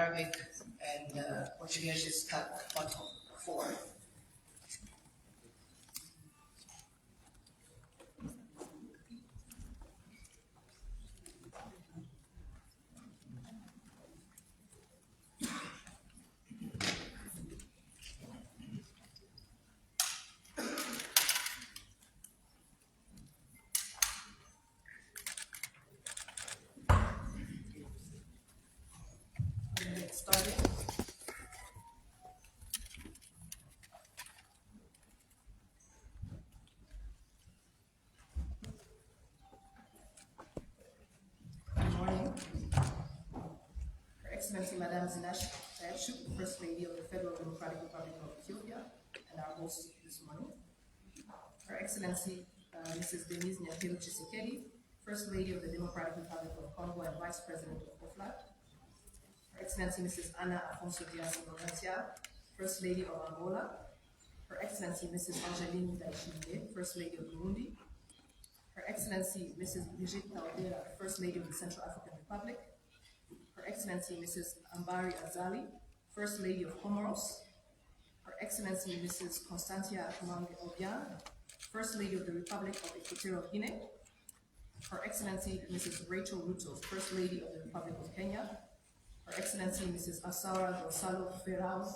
Arabic and Portuguese is bottom 4. Get started. Good morning. Her Excellency Madame 𝐁𝐢𝐴, First Lady of the Federal Democratic Republic of Ethiopia, and our host this morning. Her Excellency Mrs. Denise Nyakhelo Tshisekedi, First Lady of the Democratic Republic of Congo and Vice President of OAFLAD. Her Excellency Mrs. Anna Afonso Diaz-Ngomantsia, First Lady of Angola. Her Excellency Mrs. Angeline Ndayishimiye, First Lady of Burundi. Her Excellency Mrs. Brigitte Taubera, First Lady of the Central African Republic. Her Excellency Mrs. Ambari Azali, First Lady of Comoros. Her Excellency Mrs. Constantia 𝐻𝐼𝐫𝐽𝐻, First Lady of the Republic of Equatorial Guinea. Her Excellency Mrs. Rachel Ruto, First Lady of the Republic of Kenya. Her Excellency Mrs. Asaura Gonçalo Ferrao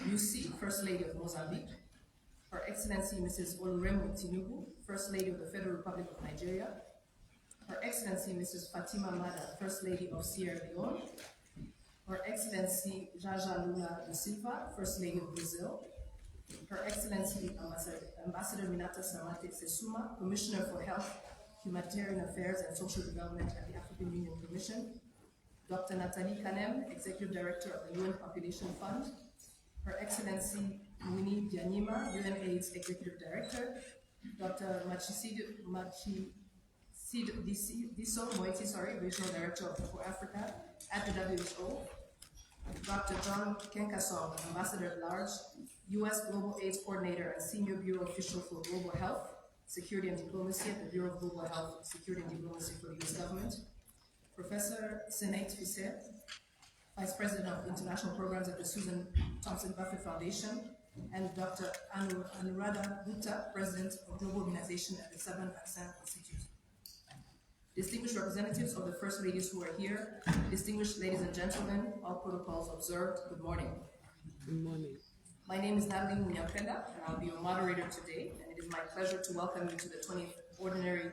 Lucy, First Lady of Mozambique. Her Excellency Mrs. Oluremu Tinubu, First Lady of the Federal Republic of Nigeria. Her Excellency Mrs. Fatima Maada, First Lady of Sierra Leone. Her Excellency Jaja Lula da Silva, First Lady of Brazil. Her Excellency Ambassador Minata Samate Sesuma, Commissioner for Health, Humanitarian Affairs and Social Development at the African Union Commission. Dr. Nathalie Kanem, Executive Director of the UN Population Fund. Her Excellency Winnie Byanyima, UNAIDS Executive Director. Dr. Diso Moeti, Regional Director for Africa at the WHO. Dr. John Kenkasong, Ambassador at Large, U.S. Global AIDS Coordinator and Senior Bureau Official for Global Health, Security and Diplomacy at the Bureau of Global Health, Security and Diplomacy for the U.S. Government. Professor Senate Fisser, Vice President of International Programs at the Susan Thompson Buffett Foundation, and Dr. Anuradha Gupta, President of Global Organization at the Southern Accent Institute. Distinguished representatives of the First Ladies who are here, distinguished ladies and gentlemen, all protocols observed, good morning. Good morning. My name is Natalie Munyapenda, and I'll be your moderator today, and it is my pleasure to welcome you to the 20th Ordinary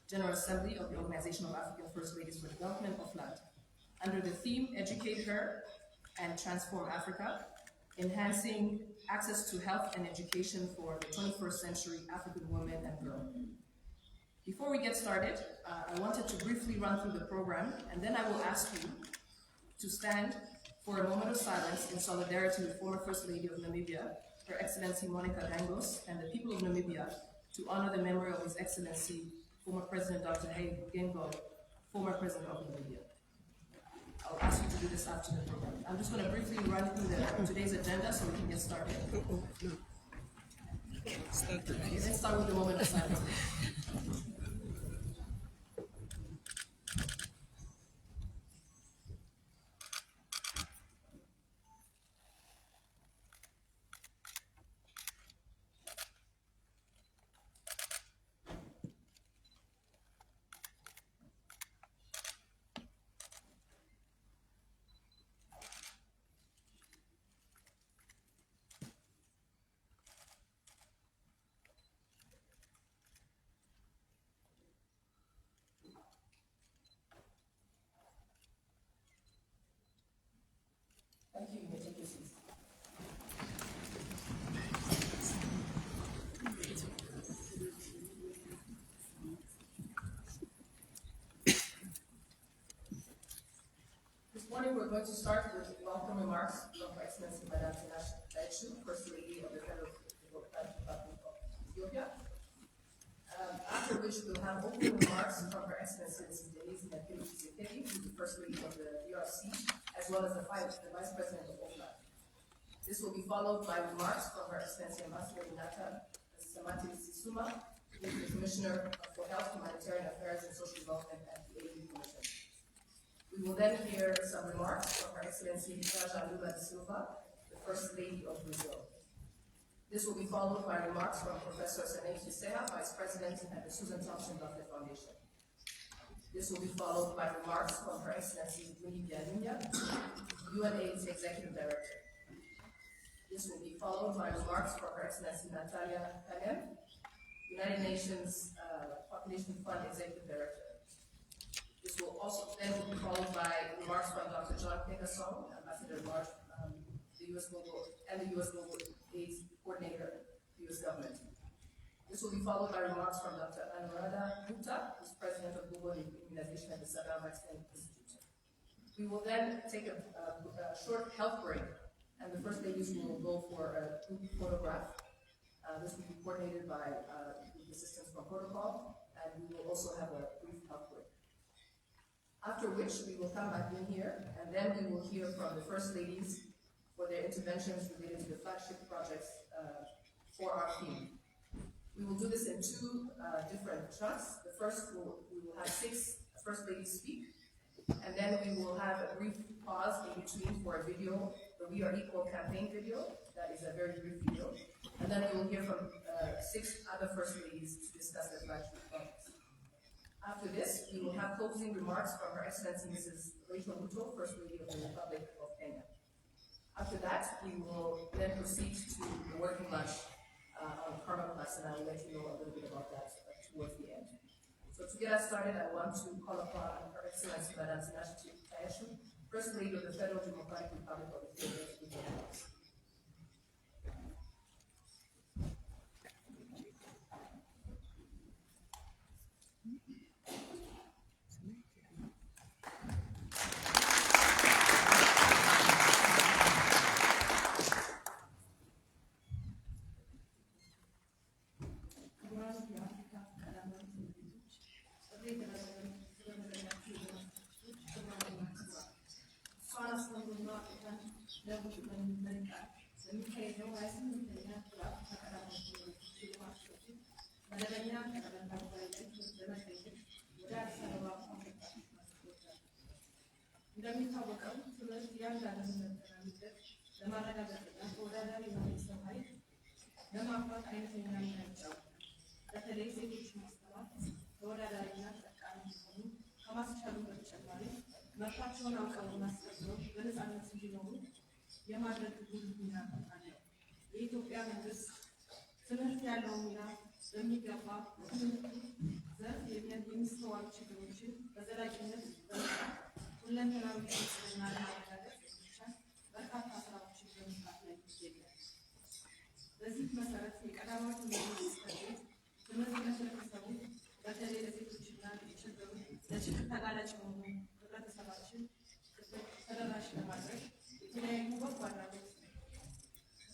General Assembly of the Organization of African First Ladies for Development, OAFLAD, under the theme Educate Her and Transform Africa, enhancing access to health and education for the 21st century African woman and girl. Before we get started, I wanted to briefly run through the program, and then I will ask you to stand for a moment of silence in solidarity with former First Lady of Namibia, Her Excellency Monica Dangos, and the people of Namibia to honor the memory of His Excellency, former President Dr. 𝐒𝐢𝐫𝐽𝐻, former President of Namibia. I'll ask you to do this after the program. I'm just going to briefly run through today's agenda so we can get started. No. Okay, let's start with the moment of silence. Thank you. You may take your seats. This morning we're going to start with welcome remarks from Her Excellency Madame 𝐁𝐢𝐴, First Lady of the Federal Democratic Republic of Ethiopia. After which we'll have opening remarks from Her Excellency Mrs. Denise Nyakhelo Tshisekedi, who is the First Lady of the DRC, as well as the Vice President of OAFLAD. This will be followed by remarks from Her Excellency Ambassador Minata Samate Sesuma, who is the Commissioner for Health, Humanitarian Affairs and Social Development at the AU Commission. We will then hear some remarks from Her Excellency Raja Lula da Silva, the First Lady of Brazil. This will be followed by remarks from Professor Zenete Serra, Vice President at the Susan Thompson Doctor Foundation. This will be followed by remarks from Her Excellency 𝐻𝐢𝐫𝐬𝐵, UNAIDS Executive Director. This will be followed by remarks from Her Excellency Natalia Kanem, United Nations Population Fund Executive Director. This will also then be followed by remarks from Dr. John Nickerson, Ambassador at Large, the U.S. Global AIDS Coordinator, the U.S. government. This will be followed by remarks from Dr. Anuradha Gupta, who's President of Global Immunization at the Saddam Vaccine Institute. We will then take a short health break, and the First Ladies will go for a group photograph. This will be coordinated by the assistance from protocol, and we will also have a brief health break. After which we will come back in here, and then we will hear from the First Ladies for their interventions related to the flagship projects for our theme. We will do this in two different shots. The first, we will have 6 First Ladies speak, and then we will have a brief pause in between for a video, the We Are Equal campaign video. That is a very brief video. And then we will hear from 6 other First Ladies to discuss their flagship projects. After this, we will have closing remarks from Her Excellency Mrs. Rachel Ruto, First Lady of the Republic of Kenya. After that, we will then proceed to the working lunch on Karma class, and I will let you know a little bit about that towards the end. So to get us started, I want to call upon Her Excellency Madame Zinashe Tayeshu, First Lady of the Federal Democratic Republic of Ethiopia, to begin. እንደሚታወቀው ትምህርት እያንዳንዱ መጠናሚደት ለማረጋገጥና ተወዳዳሪ የሆነ ሰው ኃይል ለማፍራት አይነተኛ ሚና ይጫወታል። በተለይ ሴቶች ማስተማር ተወዳዳሪና ጠቃሚ እንዲሆኑ ከማስቻሉ በተጨማሪ መብታቸውን አውቀውና አስከብረው በነፃነት እንዲኖሩ የማድረግ ጉልህ ሚና አለው። የኢትዮጵያ መንግስት ትምህርት ያለው ሚና በሚገባ በትምህርቱ ዘርፍ የሚስተዋሉ ችግሮችን በዘላቂነት በመስራት ሁለንተናዊ ብልጽግና ለማረጋገጥ የሚቻል በርካታ ስራዎችን በመስራት ላይ ይገኛል። በዚህ መሰረት የቀዳማዊ እመቤት ጽሕፈት ቤት ትምህርት ለህብረተሰቡ በተለይ ለሴቶችና ለተቸገሩ ለችግር ተጋላጭ የሆኑ ህብረተሰባችን ተደራሽ ለማድረግ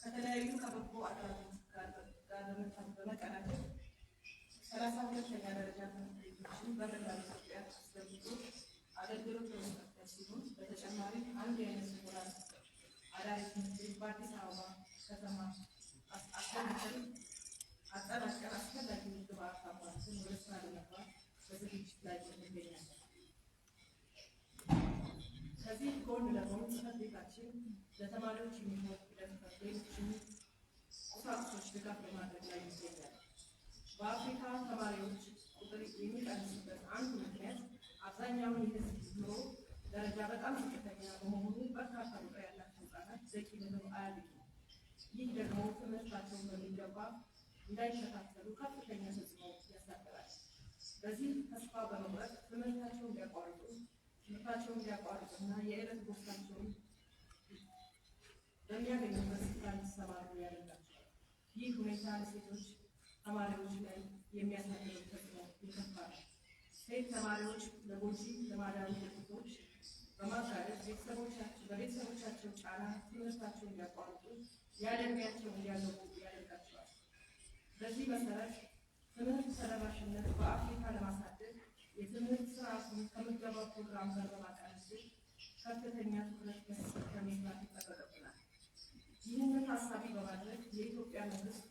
ከተለያዩ ከበጎ አድራጎት ጋር በመቀናጀት 32ኛ ደረጃ ትምህርት ቤቶችን በመላው ኢትዮጵያ አስገብቶ አገልግሎት በመስጠት ሲሆን በተጨማሪም አንድ የዓይነ ስውራን አዳሪ ትምህርት ቤት በአዲስ አበባ ከተማ አጠናቀን አስፈላጊ ግብዓት አሟልተን ወደ ስራ ለመግባት በዝግጅት ላይ እንገኛለን። ከዚህ ጎን ለጎን ጽሕፈት ቤታችን ለተማሪዎች የሚሆኑ ሌሎችም ቁሳቁሶች ድጋፍ በማድረግ ላይ ይገኛል። በአፍሪካ ተማሪዎች ቁጥር የሚቀንስበት አንዱ ምክንያት አብዛኛውን የህዝብ ኑሮ ደረጃ በጣም ዝቅተኛ በመሆኑ በርካታ ቁጥር ያላቸው ህጻናት በቂ ምግብ አያገኙም። ይህ ደግሞ ትምህርታቸውን በሚገባ እንዳይከታተሉ ከፍተኛ ተጽዕኖ ያሳድራል። በዚህ ተስፋ በመቁረጥ ትምህርታቸውን እንዲያቋርጡና የዕለት ጉርሳቸውን በሚያገኙበት ስፍራ እንዲሰማሩ ያደርጋቸዋል። ይህ ሁኔታ ለሴቶች ተማሪዎች ላይ የሚያሳድረው ተጽዕኖ የከፋ ነው። ሴት ተማሪዎች ለጎጂ ልማዳዊ ድርጊቶች በማጋለጥ በቤተሰቦቻቸው ጫና ትምህርታቸውን እንዲያቋርጡ ያለዕድሜያቸው እንዲያገቡ ያደርጋቸዋል። በዚህ መሰረት ትምህርት ተደራሽነት በአፍሪካ ለማሳደግ የትምህርት ስርዓቱን ከምገባ ፕሮግራም ጋር በማቀናጀት ከፍተኛ ትኩረት መስጠት ከመስራት ይጠበቅብናል። ይህንን ታሳቢ በማድረግ የኢትዮጵያ መንግስት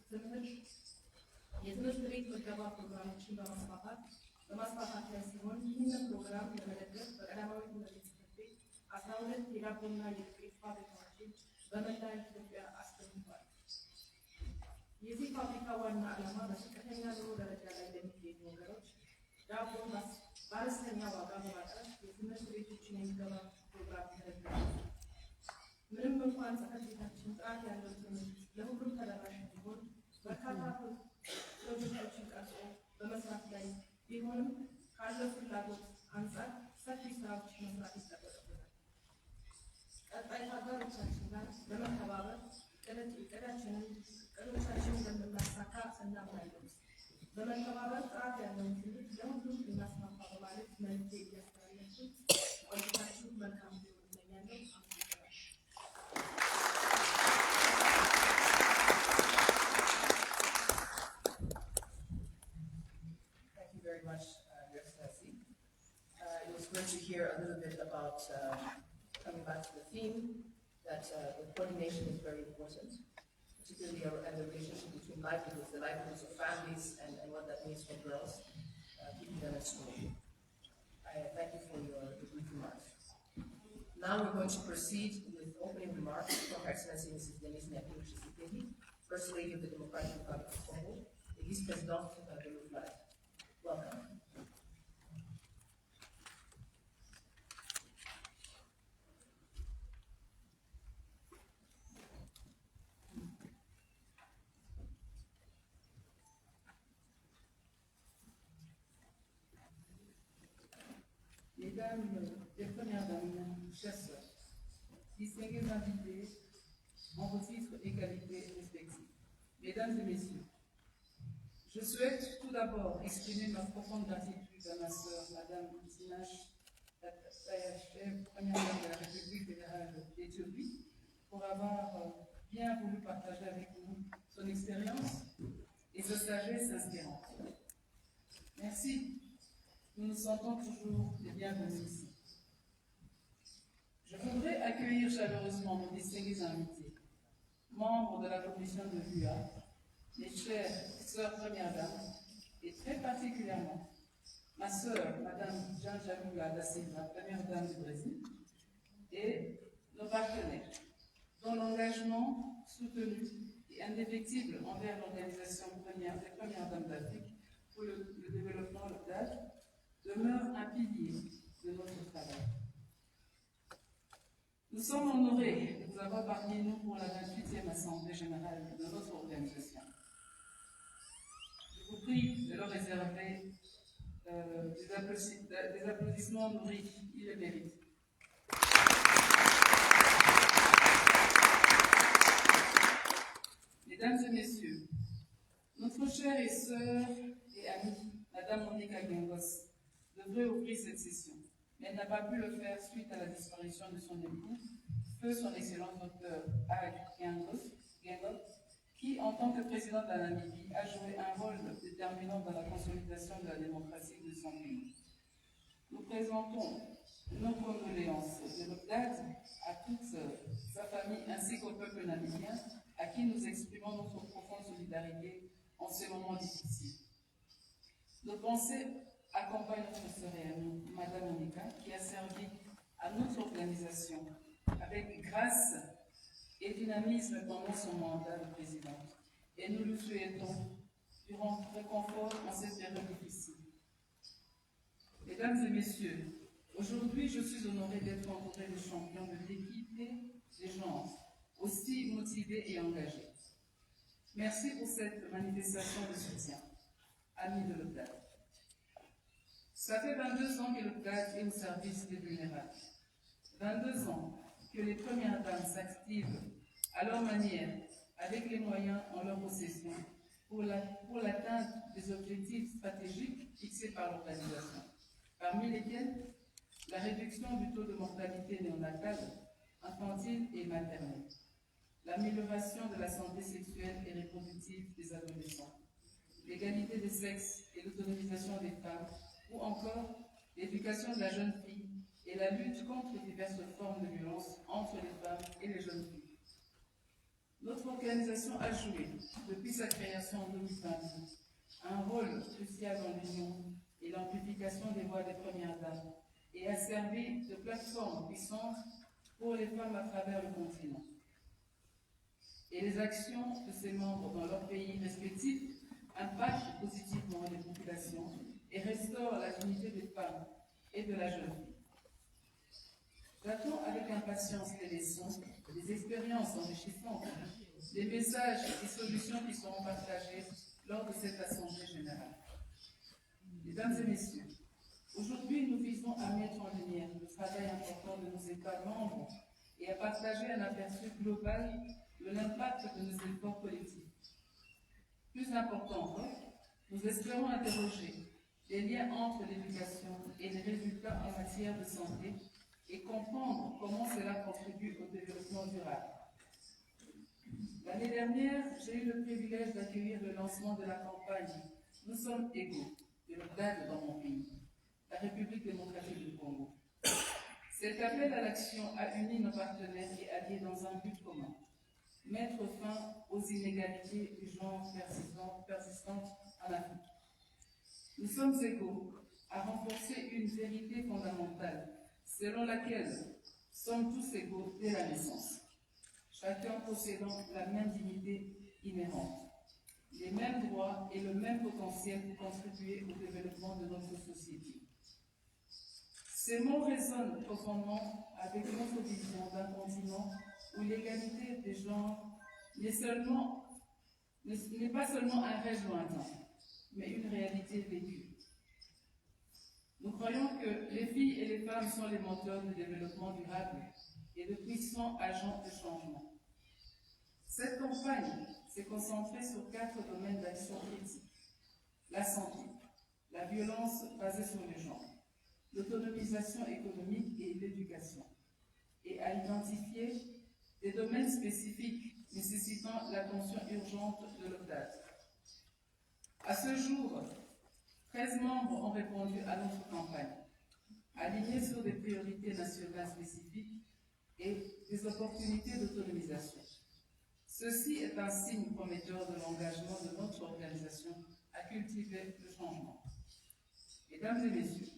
የትምህርት ቤት ምገባ ፕሮግራሞችን በማስፋፋት ላይ ሲሆን ይህንን ፕሮግራም ለመደገፍ በቀዳማዊ እመቤት ጽሕፈት 12 የዳቦና የዱቄት ፋብሪካዎችን በመላ ኢትዮጵያ አስገንብቷል። የዚህ ፋብሪካ ዋና ዓላማ በዝቅተኛ ኑሮ ደረጃ ላይ ለሚገኙ ወገኖች ዳቦን በአነስተኛ ዋጋ በማቅረብ የትምህርት ቤቶችን የሚገባ ፕሮግራም ተደርጓል። ምንም እንኳን ጽሕፈት ቤታችን ጥራት ያለው ትምህርት ለሁሉም ተደራሽ እንዲሆን በርካታ ፕሮጀክቶችን ቀርጾ በመስራት ላይ ቢሆንም ካለው ፍላጎት አንጻር ሰፊ ስራዎች መስራት ይጠበቅብናል። ቀጣይ አጋሮቻችን ጋር በመተባበር እቅዶቻችንን እንደምናሳካ እናምናለን። በመተባበር ጥራት ያለውን ትምህርት ለሁሉም እናስፋፋ በማለት መልዕክቴ እያስተላለፍኩ ቆይታችሁ መልካም እንዲሆን እመኛለሁ። Thank you very much, Your Excellency. It was great to hear a little bit about coming back to the theme that the coordination is very important, particularly in the relationship between livelihoods, the livelihoods of families, and what that means for girls, keeping them at school. I thank you for your brief remarks. Now we're going to proceed with opening remarks from Her Excellency Mrs. Denise Nyakuri Tshisekedi, First Lady of the Democratic Republic of Congo, the Vice-Presidente de l'OAFLAD. Welcome. Mesdames les premières dames, chers sœurs, distingués invités en vos titres et qualités respectifs. Mesdames et messieurs, je souhaite tout d'abord exprimer ma profonde gratitude à ma sœur, Madame Zinash Tayachev, première dame de la République fédérale d'Éthiopie, pour avoir bien voulu partager avec nous son expérience et sa sagesse inspirante. Merci. Nous nous sentons toujours les bienvenus ici. Je voudrais accueillir chaleureusement nos distingués invités, membres de la commission de l'UA, mes chères sœurs premières dames, et très particulièrement ma sœur, Madame 𝐒𝐢𝐵𝐽𝐻, première dame du Brésil, et nos partenaires, dont l'engagement soutenu et indéfectible envers l'organisation des premières dames d'Afrique pour le développement local demeure un pilier de notre travail. Nous sommes honorés de vous avoir parmi nous pour la 28e Assemblée générale de notre organisation. Je vous prie de leur réserver des applaudissements nourris, ils le méritent. Mesdames et messieurs, notre chère et sœur et amie, Madame Monique Agengos, devrait ouvrir cette session, mais elle n'a pas pu le faire suite à la disparition de son époux, feu son excellence docteur 𝐅𝐚𝐿, qui, en tant que président de la Namibie, a joué un rôle déterminant dans la consolidation de la démocratie de son pays. Nous présentons nos condoléances de l'OAFLAD à toute sa famille ainsi qu'au peuple namibien, à qui nous exprimons notre profonde solidarité en ces moments difficiles. Nos pensées accompagne notre sœur et amie, Madame Monica, qui a servi à notre organisation avec grâce et dynamisme pendant son mandat de présidente. Et nous lui souhaitons du réconfort en cette période difficile. Mesdames et messieurs, aujourd'hui je suis honorée d'être entourée de champions de l'équité des genres, aussi motivés et engagés. Merci pour cette manifestation de soutien. Amis de l'OAFLAD. Ça fait 22 ans que l'OAFLAD est au service des vulnérables. 22 ans que les premières dames s'activent à leur manière, avec les moyens en leur possession, pour l'atteinte des objectifs stratégiques fixés par l'organisation, parmi lesquels la réduction du taux de mortalité néonatale, infantile et maternelle, l'amélioration de la santé sexuelle et reproductive des adolescents, l'égalité des sexes et l'autonomisation des femmes, ou encore l'éducation de la jeune fille et la lutte contre les diverses formes de violence entre les femmes et les jeunes filles. Notre organisation a joué, depuis sa création en 2022, un rôle crucial dans l'union et l'amplification des voix des premières dames et a servi de plateforme puissante pour les femmes à travers le continent. Et les actions de ses membres dans leurs pays respectifs impactent positivement les populations et restaurent la dignité des femmes et de la jeune fille. J'attends avec impatience les leçons, les expériences enrichissantes, les messages et solutions qui seront partagés lors de cette Assemblée générale. Mesdames et messieurs, aujourd'hui nous visons à mettre en lumière le travail important de nos États membres et à partager un aperçu global de l'impact de nos efforts collectifs. Plus important encore, nous espérons interroger les liens entre l'éducation et les résultats en matière de santé et comprendre comment cela contribue au développement durable. L'année dernière, j'ai eu le privilège d'accueillir le lancement de la campagne « Nous sommes égaux » de l'OAFLAD dans mon pays, la République démocratique du Congo. Cet appel à l'action a uni nos partenaires et alliés dans un but commun: mettre fin aux inégalités du genre persistantes en Afrique. Nous sommes égaux à renforcer une vérité fondamentale selon laquelle sommes tous égaux dès la naissance, chacun possédant la même dignité inhérente, les mêmes droits et le même potentiel pour contribuer au développement de notre société. Ces mots résonnent profondément avec notre vision d'un continent où l'égalité des genres n'est pas seulement un rêve lointain, mais une réalité vécue. Nous croyons que les filles et les femmes sont les moteurs du développement durable et de puissants agents de changement. Cette campagne s'est concentrée sur 4 domaines d'action critiques: la santé, la violence basée sur le genre, l'autonomisation économique et l'éducation, et à identifier des domaines spécifiques nécessitant l'attention urgente de l'OAFLAD. À ce jour, 13 membres ont répondu à notre campagne, alignés sur des priorités nationales spécifiques et des opportunités d'autonomisation. Ceci est un signe prometteur de l'engagement de notre organisation à cultiver le changement. Mesdames et messieurs,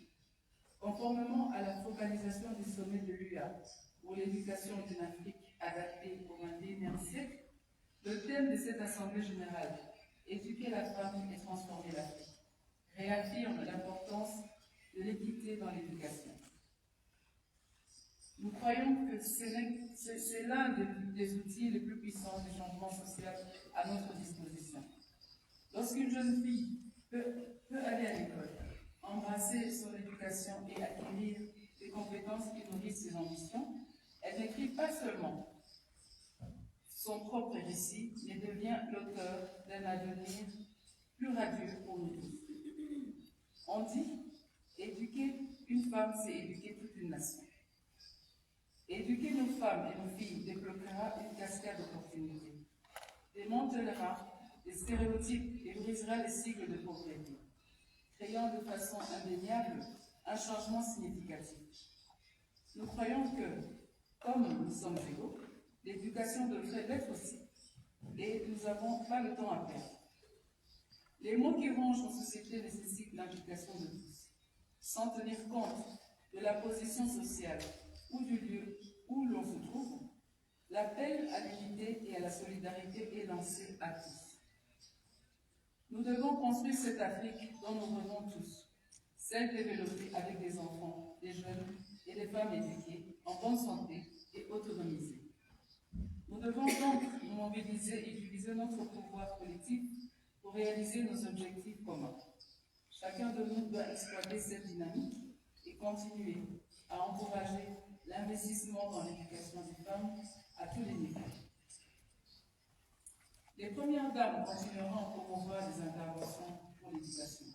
conformément à la focalisation du sommet de l'UA pour l'éducation d'une Afrique adaptée au XXIe siècle, le thème de cette Assemblée générale, éduquer la femme et transformer l'Afrique, réaffirme l'importance de l'équité dans l'éducation. Nous croyons que c'est l'un des outils les plus puissants du changement social à notre disposition. Lorsqu'une jeune fille peut aller à l'école, embrasser son éducation et acquérir des compétences qui nourrissent ses ambitions, elle n'écrit pas seulement son propre récit, mais devient l'auteur d'un avenir plus radieux pour nous tous. On dit, éduquer une femme, c'est éduquer toute une nation. Éduquer nos femmes et nos filles débloquera une cascade d'opportunités, démantelera les stéréotypes et brisera les cycles de pauvreté, créant de façon indéniable un changement significatif. Nous croyons que, comme nous sommes égaux, l'éducation devrait l'être aussi, et nous n'avons pas le temps à perdre. Les mots qui rongent nos sociétés nécessitent l'implication de tous, sans tenir compte de la position sociale ou du lieu où l'on se trouve. L'appel à l'unité et à la solidarité est lancé à tous. Nous devons construire cette Afrique dont nous rêvons tous, celle développée avec des enfants, des jeunes et des femmes éduquées, en bonne santé et autonomisées. Nous devons donc nous mobiliser et utiliser notre pouvoir collectif pour réaliser nos objectifs communs. Chacun de nous doit exploiter cette dynamique et continuer à encourager l'investissement dans l'éducation des femmes à tous les niveaux. Les premières dames continueront à promouvoir des interventions pour l'éducation,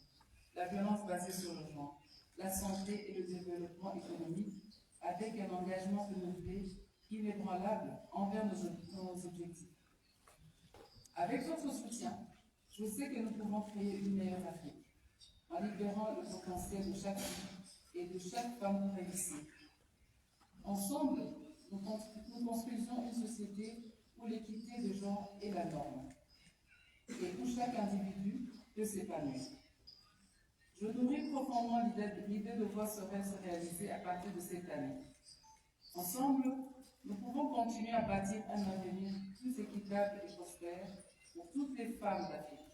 la violence basée sur le genre, la santé et le développement économique, avec un engagement renouvelé, inébranlable envers nos objectifs. Avec votre soutien, je sais que nous pouvons créer une meilleure Afrique, en libérant le potentiel de chaque fille et de chaque femme réussie. Ensemble, nous construisons une société où l'équité de genre est la norme et où chaque individu peut s'épanouir. Je nourris profondément l'idée de voir ce rêve se réaliser à partir de cette année. Ensemble, nous pouvons continuer à bâtir un avenir plus équitable et prospère pour toutes les femmes d'Afrique.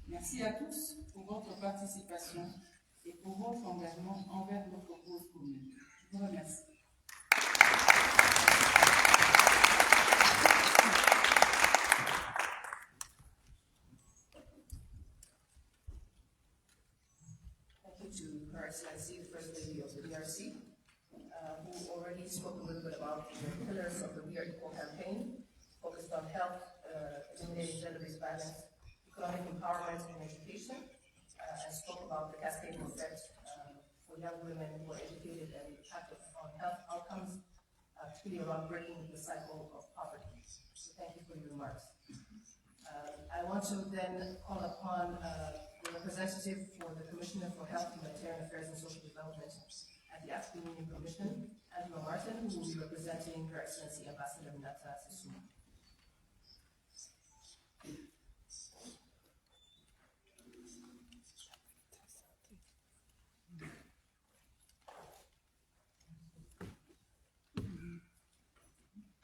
Merci à tous pour votre participation et pour votre engagement envers notre cause commune. Je vous remercie. Thank you to Her Excellency, the First Lady of the DRC, who already spoke a little bit about the pillars of the We Are Equal campaign, focused on health, eliminating gender-based violence, economic empowerment and education, and spoke about the cascading effect for young women who are educated and active on health outcomes, particularly around breaking the cycle of poverty. So thank you for your remarks. I want to then call upon the representative for the Commissioner for Health, Humanitarian Affairs and Social Development at the African Union Commission, Angela Martin, who will be representing Her Excellency Ambassador Minata Sissouma.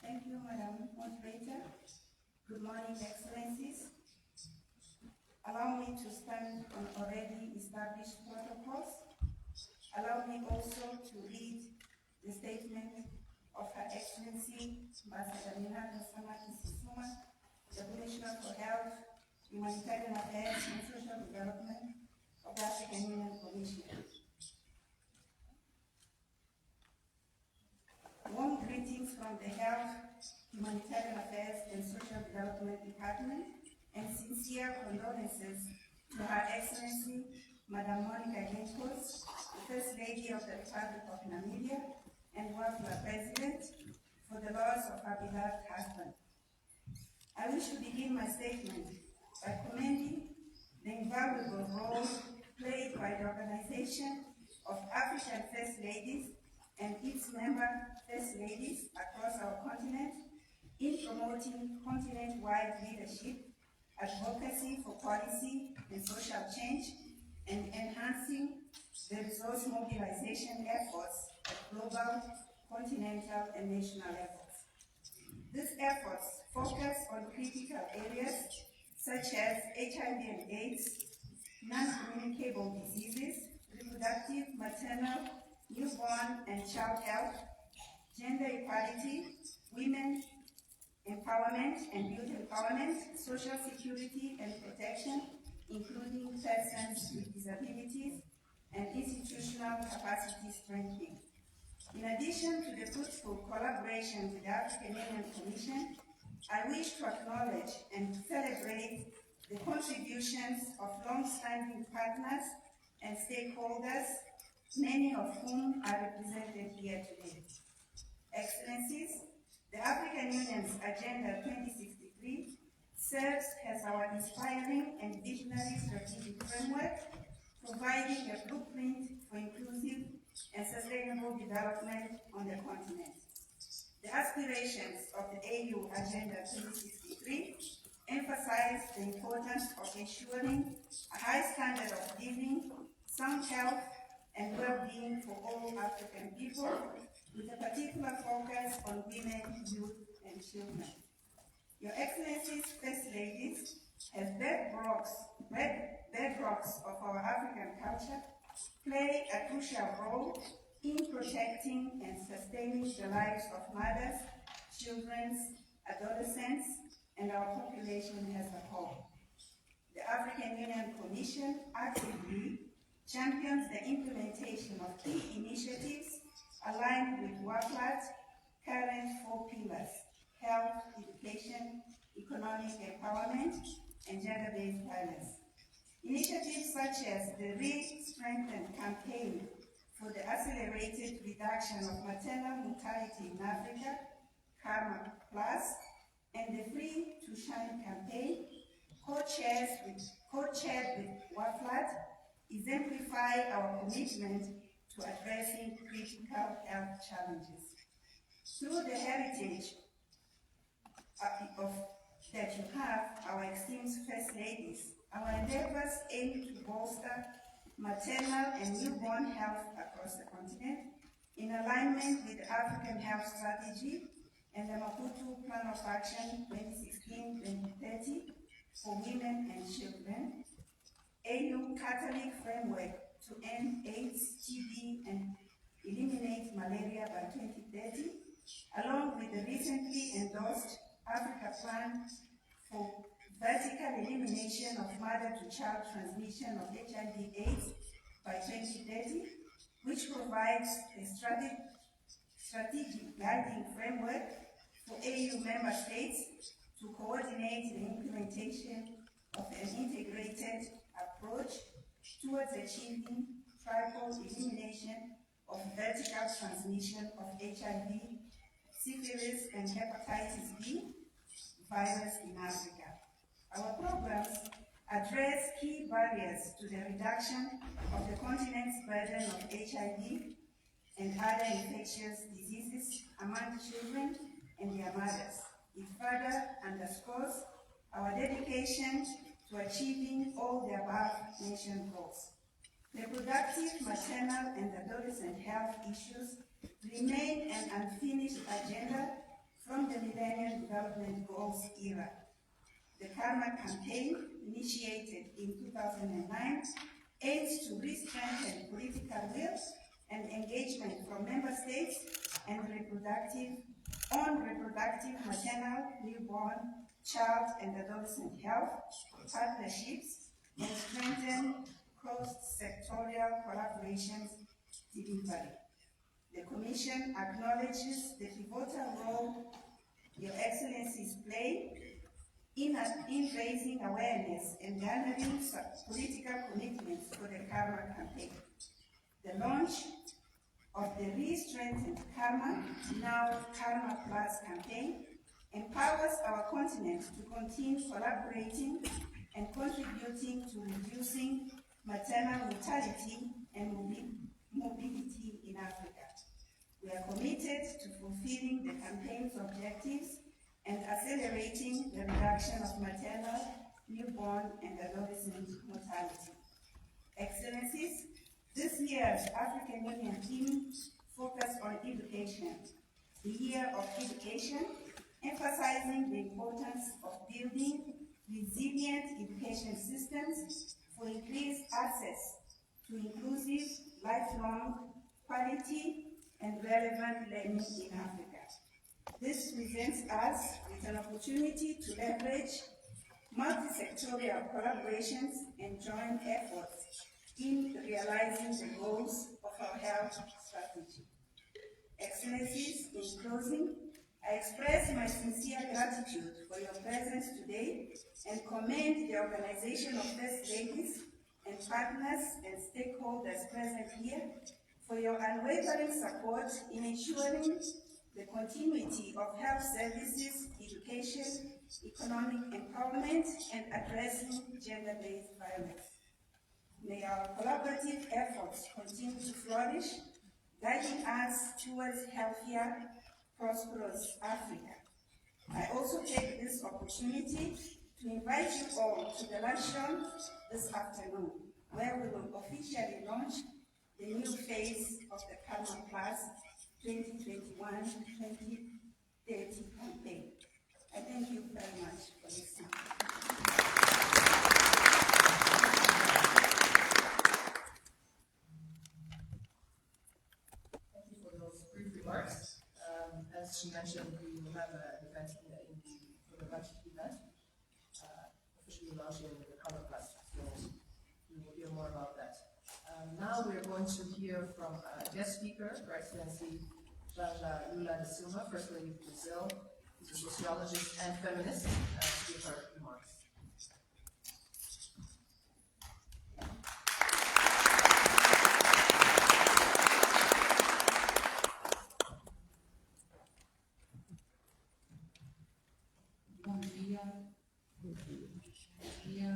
Thank you, Madam Moderator. Good morning, Excellencies. Allow me to stand on already established protocols. Allow me also to read the statement of Her Excellency, Ambassador Minata Sissouma, the Commissioner for Health, Humanitarian Affairs and Social Development of the African Union Commission. Warm greetings from the Health, Humanitarian Affairs and Social Development Department, and sincere condolences to Her Excellency, Madam 𝐷𝐼𝐻𝐿𝐻, the First Lady of the Republic of Namibia and OAFLAD President, for the loss of her beloved husband. I wish to begin my statement by commending the invaluable role played by the Organization of African First Ladies and its member First Ladies across our continent in promoting continent-wide leadership, advocacy for policy and social change, and enhancing the resource mobilization efforts at global, continental, and national levels. These efforts focus on critical areas such as HIV and AIDS, non-communicable diseases, reproductive, maternal, newborn and child health, gender equality, women empowerment and youth empowerment, social security and protection, including persons with disabilities, and institutional capacity strengthening. In addition to the fruitful collaboration with the African Union Commission, I wish to acknowledge and celebrate the contributions of long-standing partners and stakeholders, many of whom are represented here today. Excellencies, the African Union's Agenda 2063 serves as our inspiring and visionary strategic framework, providing a blueprint for inclusive and sustainable development on the continent. The aspirations of the AU Agenda 2063 emphasize the importance of ensuring a high standard of living, sound health, and well-being for all African people, with a particular focus on women, youth, and children. Your Excellencies, First Ladies, as bedrocks of our African culture, play a crucial role in protecting and sustaining the lives of mothers, children, adolescents, and our population as a whole. The African Union Commission actively champions the implementation of key initiatives aligned with OAFLAD's current 4 pillars: health, education, economic empowerment, and gender-based violence. Initiatives such as the re-strengthened campaign for the accelerated reduction of maternal mortality in Africa, Karma Plus, and the Free to Shine campaign, co-chaired with OAFLAD, exemplify our commitment to addressing critical health challenges. Through the heritage that you have, our esteemed First Ladies, our endeavors aim to bolster maternal and newborn health across the continent, in alignment with the African Health Strategy and the Maputo Plan of Action 2016-2030 for women and children, a new Catholic framework to end AIDS, TB, and eliminate malaria by 2030, along with the recently endorsed Africa Plan for vertical elimination of mother-to-child transmission of HIV/AIDS by 2030, which provides a strategic guiding framework for AU member states to coordinate the implementation of an integrated approach towards achieving triple elimination of vertical transmission of HIV, syphilis, and hepatitis B virus in Africa. Our programs address key barriers to the reduction of the continent's burden of HIV and other infectious diseases among children and their mothers. It further underscores our dedication to achieving all the above-mentioned goals. Reproductive, maternal, and adolescent health issues remain an unfinished agenda from the Millennium Development Goals era. The 𝐼𝐴 campaign, initiated in 2009, aims to re-strengthen political will and engagement from member states and reproductive, maternal, newborn, child, and adolescent health partnerships and strengthen cross-sectorial collaborations delivery. The Commission acknowledges the pivotal role Your Excellencies play in raising awareness and garnering political commitments for the 𝐼𝐴 campaign. The launch of the re-strengthened 𝐼𝐴, now 𝐼𝐴 Plus campaign, empowers our continent to continue collaborating and contributing to reducing maternal mortality and morbidity in Africa. We are committed to fulfilling the campaign's objectives and accelerating the reduction of maternal, newborn, and adolescent mortality. Excellencies, this year's African Union theme focused on education, the year of education, emphasizing the importance of building resilient education systems for increased access to inclusive, lifelong, quality, and relevant learning in Africa. This presents us with an opportunity to leverage multi-sectorial collaborations and joint efforts in realizing the goals of our health strategy. Excellencies, in closing, I express my sincere gratitude for your presence today and commend the organization of First Ladies and partners and stakeholders present here for your unwavering support in ensuring the continuity of health services, education, economic empowerment, and addressing gender-based violence. May our collaborative efforts continue to flourish, guiding us towards healthier, prosperous Africa. I also take this opportunity to invite you all to the luncheon this afternoon, where we will officially launch the new phase of the 𝐼𝐴 Plus 2021-2030 campaign. I thank you very much for listening. Thank you for those brief remarks. As she mentioned, we will have an event for the lunch event, officially launching the 𝐼𝐴 Plus. So we will hear more about that. Now we are going to hear from a guest speaker, Her Excellency Lula da Silva, First Lady of Brazil, who's a sociologist and feminist, to give her remarks. Bom dia. Bom dia,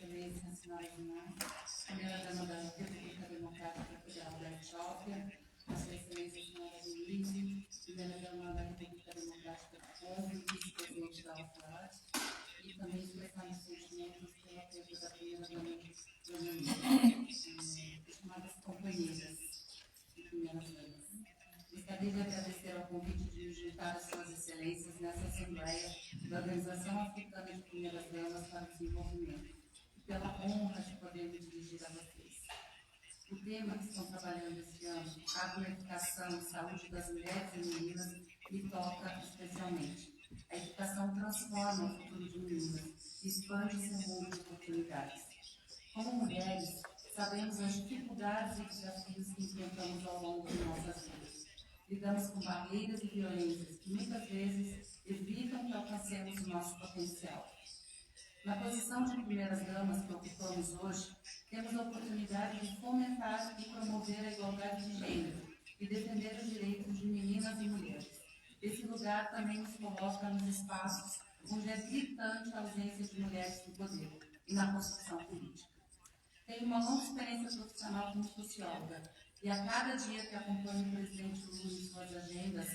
Excelência, senhoras e senhores, primeira-dama da República Democrática Federal da Etiópia, Sua Excelência, senhora Leone, primeira-dama da República Democrática do Congo, vice-presidente da OAFLAD, e também expressar meus sentimentos pela perda da primeira-dama Leone, estimadas companheiras. cumprimentar as suas excelências nessa Assembleia da Organização Africana de Primeiras Damas para o Desenvolvimento, e pela honra de poder me dirigir a vocês. O tema que estão trabalhando este ano, a qualificação e saúde das mulheres e meninas, me toca especialmente. A educação transforma o futuro de meninas e expande seu mundo de oportunidades. Como mulheres, sabemos as dificuldades e desafios que enfrentamos ao longo de nossas vidas. Lidamos com barreiras e violências que muitas vezes evitam que alcancemos o nosso potencial. Na posição de primeiras damas que ocupamos hoje, temos a oportunidade de fomentar e promover a igualdade de gênero e defender os direitos de meninas e mulheres. Esse lugar também nos coloca nos espaços onde é gritante a ausência de mulheres no poder e na construção política. Tenho uma longa experiência profissional como socióloga e a cada dia que acompanho o presidente Lula em suas agendas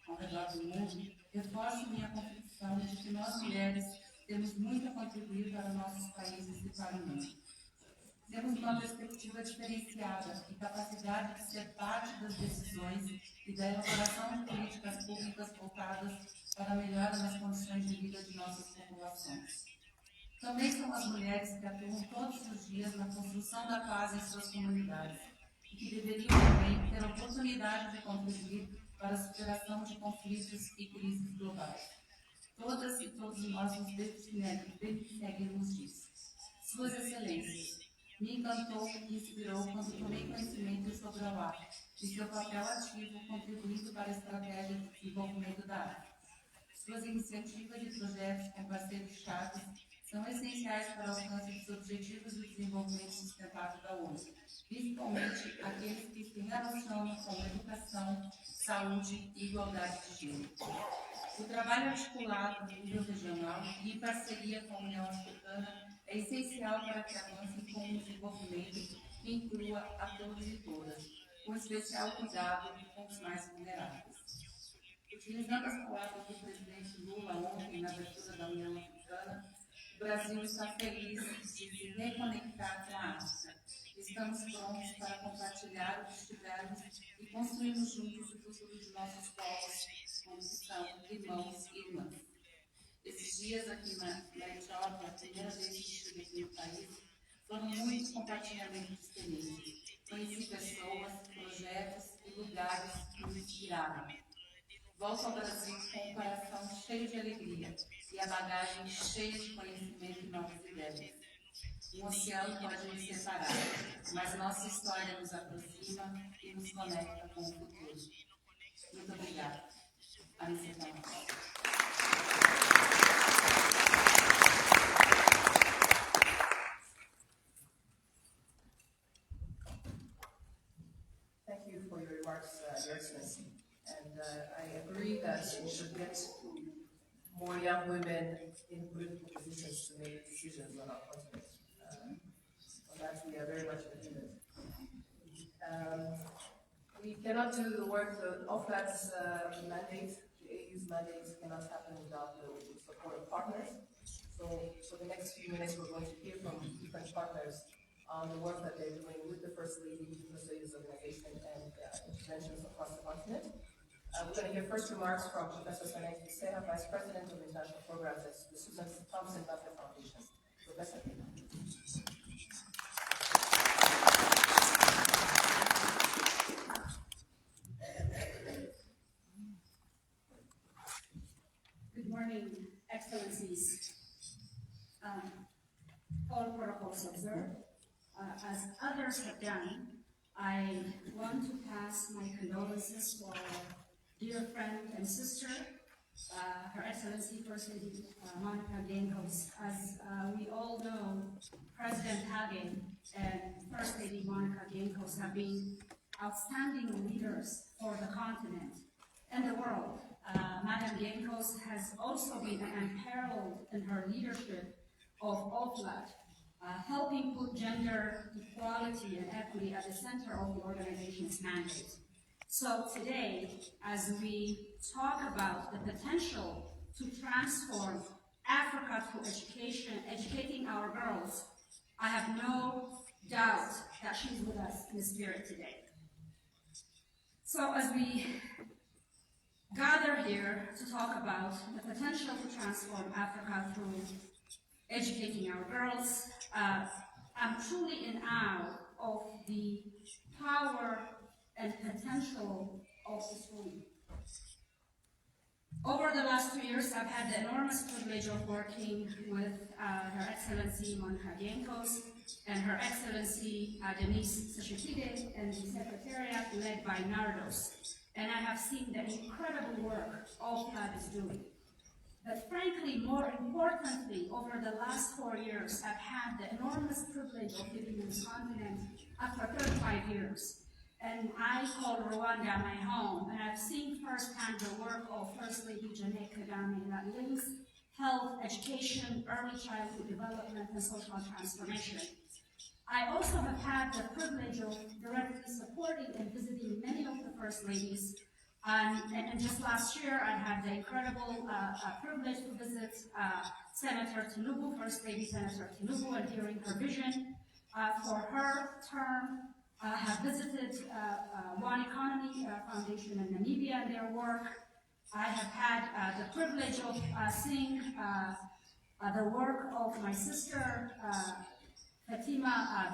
ao redor do mundo, reforço minha convicção de que nós mulheres temos muito a contribuir para nossos países e para o mundo. Temos uma perspectiva diferenciada e capacidade de ser parte das decisões e da elaboração de políticas públicas voltadas para a melhora nas condições de vida de nossas populações. Também são as mulheres que atuam todos os dias na construção da paz em suas comunidades e que deveriam também ter a oportunidade de contribuir para a superação de conflitos e crises globais. Todas e todos nós nos beneficiaríamos disso. Suas Excelências, me encantou e inspirou quando tomei conhecimento sobre a OAFLAD e seu papel ativo contribuindo para a estratégia de desenvolvimento da África. Suas iniciativas e projetos com parceiros-chave são essenciais para o alcance dos Objetivos do Desenvolvimento Sustentável da ONU, principalmente aqueles que se relacionam com educação, saúde e igualdade de gênero. O trabalho articulado no nível regional e em parceria com a União Africana é essencial para que avance com um desenvolvimento que inclua a todos e todas, com especial cuidado com os mais vulneráveis. Utilizando as palavras do presidente Lula ontem na abertura da União Africana, o Brasil está feliz de se reconectar com a África. Estamos prontos para compartilhar o que estivermos e construirmos juntos o futuro de nossos povos, como são irmãos e irmãs. Esses dias aqui na Etiópia, a primeira vez que estive aqui no país, foram muitos compartilhamentos de experiências. Conheci pessoas, projetos e lugares que me inspiraram. Volto ao Brasil com o coração cheio de alegria e a bagagem cheia de conhecimento e novas ideias. Um oceano pode nos separar, mas nossa história nos aproxima e nos conecta com o futuro. Muito obrigada. Amidst the Assembly. Thank you for your remarks, Your Excellency. And I agree that we should get more young women in political positions to make decisions on our continent. On that, we are very much in agreement. We cannot do the work, the OAFLAD's mandate, the AU's mandate cannot happen without the support of partners. So for the next few minutes, we're going to hear from different partners on the work that they're doing with the First Lady, with the First Lady's organization, and interventions across the continent. We're going to hear first remarks from Professor 𝐿𝐴𝐻𝐿𝐴, Vice President of International Programs at the Susan Thompson Butler Foundation. Professor. Good morning, Excellencies. All protocols observed. As others have done, I want to pass my condolences to our dear friend and sister, Her Excellency First Lady Monica 𝐷𝐴𝐻𝐿𝐴. As we all know, President Hage and First Lady Monica 𝐷𝐴𝐻𝐿𝐴 have been outstanding leaders for the continent and the world. Madam 𝐷𝐴𝐻𝐿𝐴 has also been unparalleled in her leadership of OAFLAD, helping put gender equality and equity at the center of the organization's mandate. So today, as we talk about the potential to transform Africa through education, educating our girls, I have no doubt that she's with us in the spirit today. So as we gather here to talk about the potential to transform Africa through educating our girls. I'm truly in awe of the power and potential of this room. Over the last 2 years, I've had the enormous privilege of working with Her Excellency Monica Giancos and Her Excellency Denise Sashikide and the Secretariat led by Nardos. And I have seen the incredible work OAFLAD is doing. But frankly, more importantly, over the last 4 years, I've had the enormous privilege of living in this continent after 35 years. And I call Rwanda my home, and I've seen firsthand the work of First Lady Jeanette Kagame that links health, education, early childhood development, and social transformation. I also have had the privilege of directly supporting and visiting many of the First Ladies. And just last year, I had the incredible privilege to visit Senator Tinubu, First Lady Senator Tinubu, and hearing her vision for her term. I have visited �W𝐴N Foundation in Namibia and their work. I have had the privilege of seeing the work of my sister, Fatima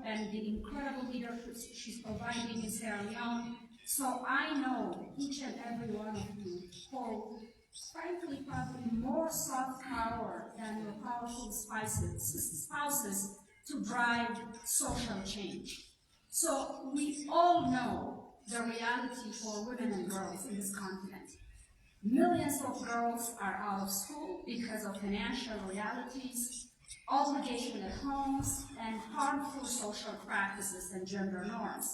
and the incredible leadership she's providing in Sierra Leone. So I know each and every one of you hold, frankly, probably more soft power than your powerful spouses to drive social change. So we all know the reality for women and girls in this continent. Millions of girls are out of school because of financial realities, obligation at homes, and harmful social practices and gender norms.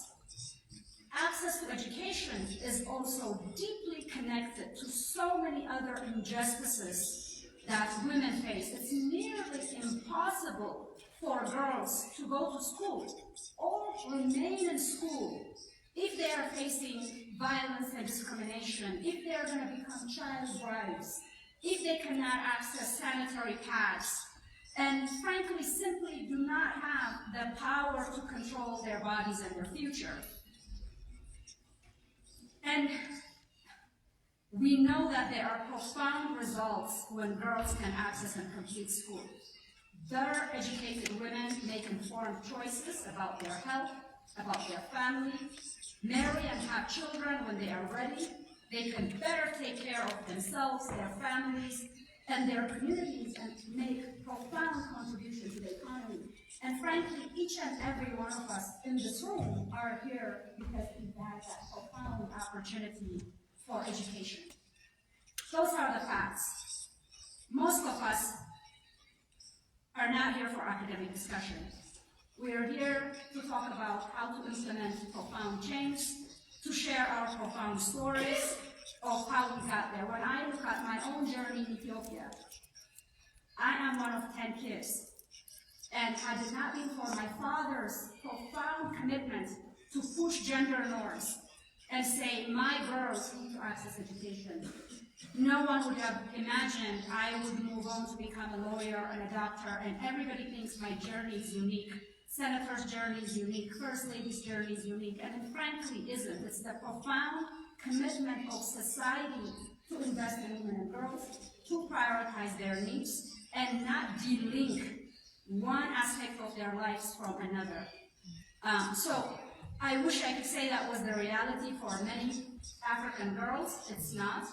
Access to education is also deeply connected to so many other injustices that women face. It's nearly impossible for girls to go to school or remain in school if they are facing violence and discrimination, if they are going to become child brides, if they cannot access sanitary pads, and frankly simply do not have the power to control their bodies and their future. And we know that there are profound results when girls can access and complete school. Better educated women make informed choices about their health, about their family, marry and have children when they are ready. They can better take care of themselves, their families, and their communities, and make profound contribution to the economy. And frankly, each and every one of us in this room are here because we have that profound opportunity for education. Those are the facts. Most of us are not here for academic discussion. We are here to talk about how to implement profound change, to share our profound stories of how we got there. When I look at my own journey in Ethiopia, I am one of 10 kids. And had it not been for my father's profound commitment to push gender norms and say, my girls need to access education, no one would have imagined I would move on to become a lawyer and a doctor, and everybody thinks my journey is unique. Senator's journey is unique, First Lady's journey is unique, and it frankly isn't. It's the profound commitment of society to invest in women and girls, to prioritize their needs, and not de-link one aspect of their lives from another. So I wish I could say that was the reality for many African girls. It's not.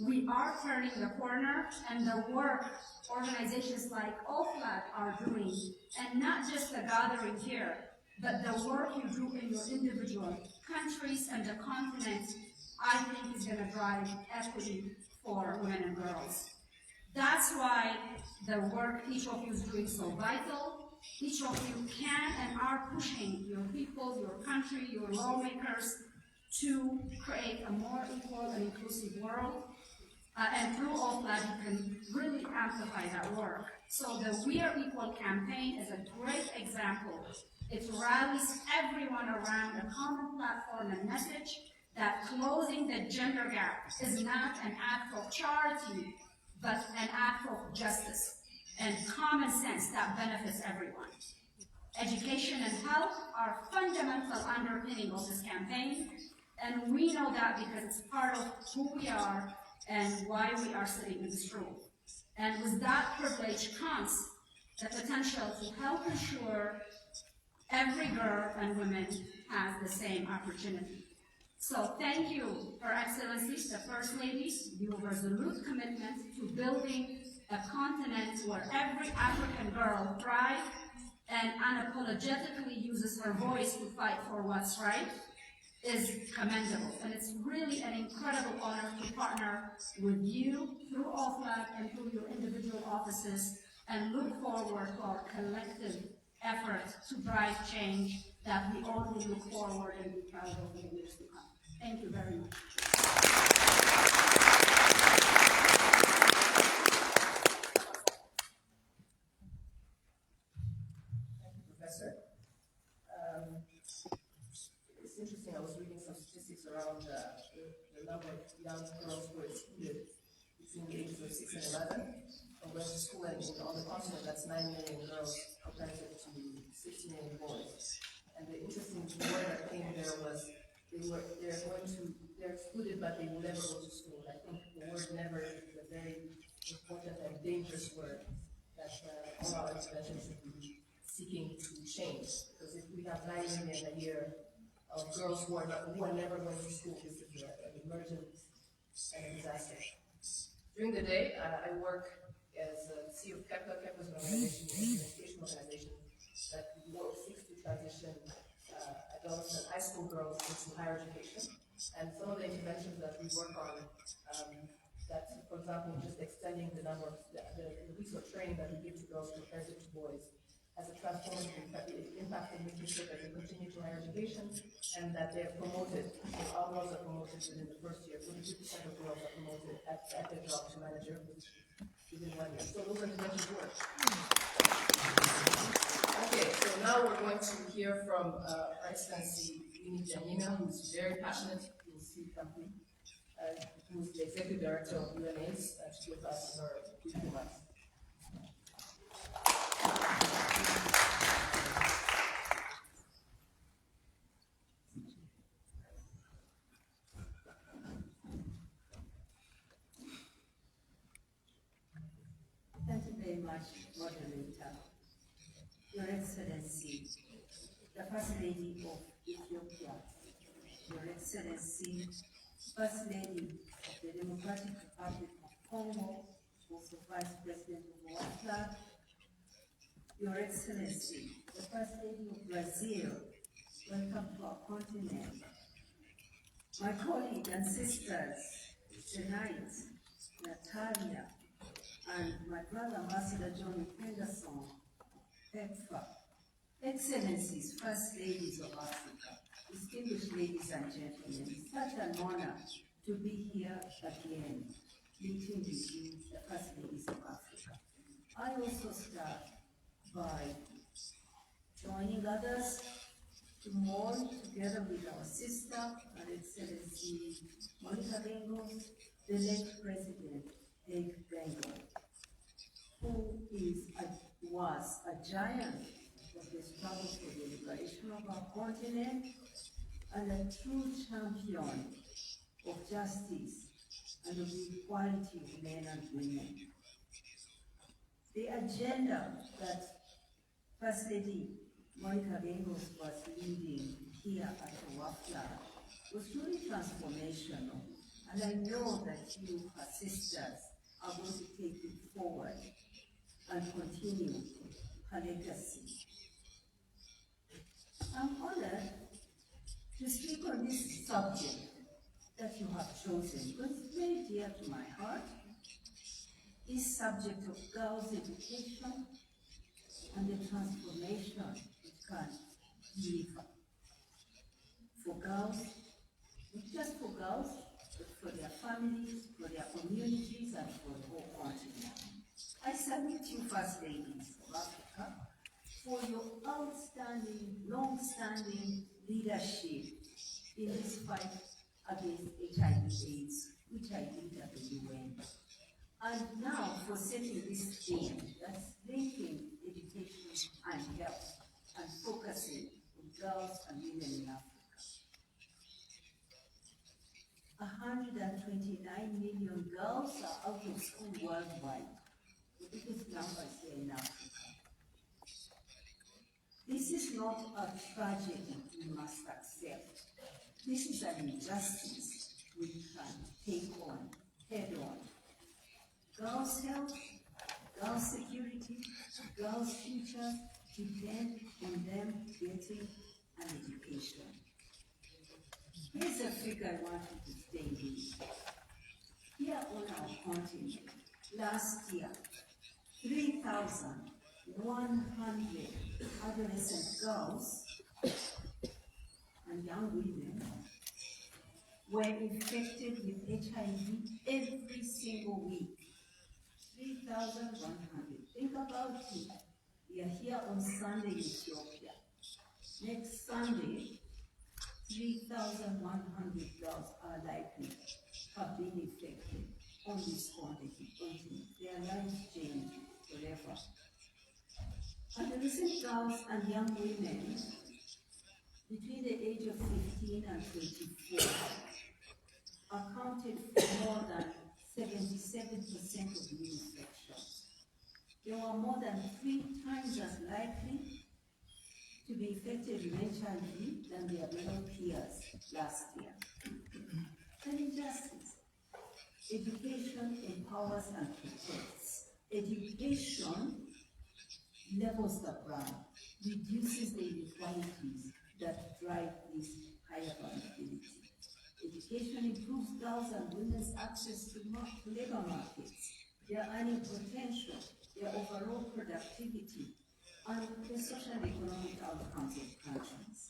We are turning the corner, and the work organizations like OAFLAD are doing, and not just the gathering here, but the work you do in your individual countries and the continent, I think is going to drive equity for women and girls. That's why the work each of you is doing is so vital. Each of you can and are pushing your people, your country, your lawmakers to create a more equal and inclusive world. And through OAFLAD, you can really amplify that work. So the We Are Equal campaign is a great example. It rallies everyone around a common platform and message that closing the gender gap is not an act of charity, but an act of justice and common sense that benefits everyone. Education and health are fundamental underpinning of this campaign, And we know that because it's part of who we are and why we are sitting in this room. And with that privilege comes the potential to help ensure every girl and woman has the same opportunity. So thank you, Her Excellencies, the First Ladies, your resolute commitment to building a continent where every African girl thrives and unapologetically uses her voice to fight for what's right is commendable. And it's really an incredible honor to partner with you through OAFLAD and through your individual offices, and look forward to our collective effort to drive change that we all will look forward and be proud of in the years to come. Thank you very much. Thank you, Professor. It's interesting, I was reading some statistics around the number of young girls who are excluded between the ages of 6 and 11 from going to school, and on the continent that's 9 million girls compared to 60 million boys. And the interesting word that came there was they're excluded, but they will never go to school. I think the word never is a very important and dangerous word that all our interventions should be seeking to change. Because if we have 9 million a year of girls who are never going to school, this is an emergent and a disaster. During the day, I work as a CEO of 𝐾𝐝𝐿. 𝐾𝐝𝐿 is an organization, an education organization that seeks to transition adults and high school girls into higher education. And some of the interventions that we work on, that, for example, just extending the number of the weeks of training that we give to girls compared to boys, has a transformative impact in making sure that they continue to higher education and that they are promoted. So all girls are promoted within the first year. 42% of girls are promoted at their job to manager within 1 year. So those interventions work. Okay, so now we're going to hear from Her Excellency 𝐷𝐻𝐻𝐻𝐻, who's very passionate in seed company, who's the Executive Director of UNAIDS, and she gives us her brief remarks. Thank you very much, Moderator. Your Excellency, the First Lady of Ethiopia, Your Excellency, First Lady of the Democratic Republic of Congo, also Vice President of OAFLAD, Your Excellency, the First Lady of Brazil, welcome to our continent. My colleagues and sisters, Zenite, Natalia, and my brother Ambassador John Henderson, PEPFA, Excellencies, First Ladies of Africa, distinguished ladies and gentlemen, it's such an honor to be here again, meeting with you, the First Ladies of Africa. I also start by joining others to mourn together with our sister, Her Excellency 𝐷𝐻𝐻𝐻𝐻, the late President 𝐒𝐢𝐫𝐽𝐻, who was a giant of the struggle for the liberation of our continent and a true champion of justice and of the equality of men and women. The agenda that First Lady 𝐷𝐻𝐻𝐻𝐻 was leading here at OAFLAD was truly transformational, and I know that you, her sisters, are going to take it forward and continue her legacy. I'm honored to speak on this subject that you have chosen, because it's very dear to my heart. This subject of girls' education and the transformation it can deliver for girls, not just for girls, but for their families, for their communities, and for the whole continent. I salute you, First Ladies of Africa, for your outstanding, long-standing leadership in this fight against HIV/AIDS, which I lead at the UN. And now for setting this theme that's linking education and health and focusing on girls and women in Africa. 129 million girls are out of school worldwide. The biggest numbers here in Africa. This is not a tragedy we must accept. This is an injustice we can take on, head on. Girls' health, girls' security, girls' future depend on them getting an education. Here's a figure I want you to stay with. Here on our continent, last year, 3,100 adolescent girls and young women were infected with HIV every single week. 3,100. Think about it. We are here on Sunday in Ethiopia. Next Sunday, 3,100 girls are likely to have been infected on this continent. Their lives change forever. Adolescent girls and young women between the age of 15 and 24 accounted for more than 77% of new infections. They were more than 3 times as likely to be infected with HIV than their male peers last year. An injustice. Education empowers and protects. Education levels the ground, reduces the inequalities that drive this higher vulnerability. Education improves girls and women's access to labor markets, their earning potential, their overall productivity, and the social and economic outcomes of countries.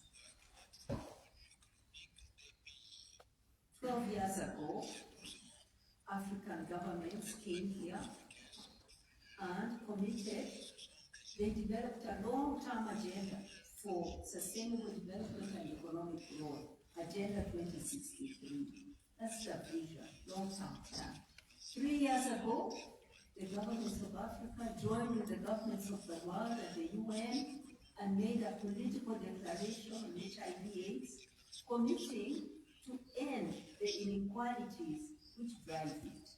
12 years ago, African governments came here and committed. They developed a long-term agenda for sustainable development and economic growth, Agenda 2063. That's the vision, long-term plan. 3 years ago, the governments of Africa joined with the governments of the world at the UN and made a political declaration on HIV/AIDS, committing to end the inequalities which drive it.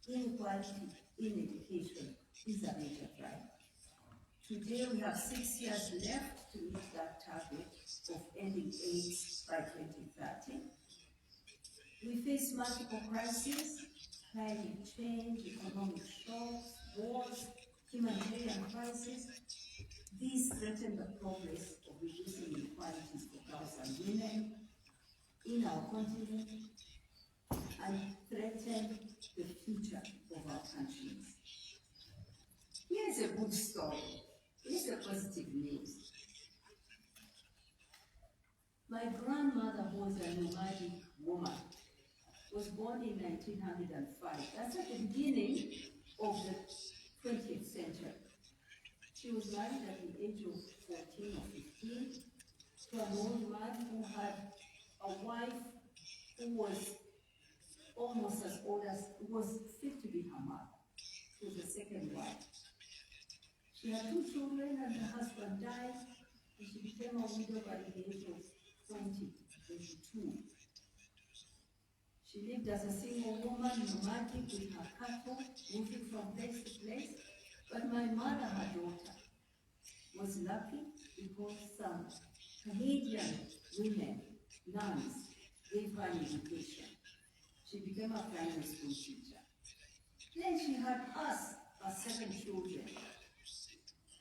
Inequality in education is a major driver. Today we have 6 years left to meet that target of ending AIDS by 2030. We face multiple crises: climate change, economic shocks, wars, humanitarian crises. These threaten the progress of reducing inequalities for girls and women in our continent and threaten the future of our countries. Here's a good story. Here's a positive news. My grandmother, who was a nomadic woman, was born in 1905. That's at the beginning of the 20th century. She was married at the age of 14 or 15 to an old man who had a wife who was almost as old as, was fit to be her mother. She was the second wife. She had 2 children and her husband died, and she became a widow by the age of 22. She lived as a single woman, nomadic with her cattle, moving from place to place. But my mother, her daughter, was lucky because some Canadian women, nuns, gave her an education. She became a primary school teacher. Then she had us, her 7 children,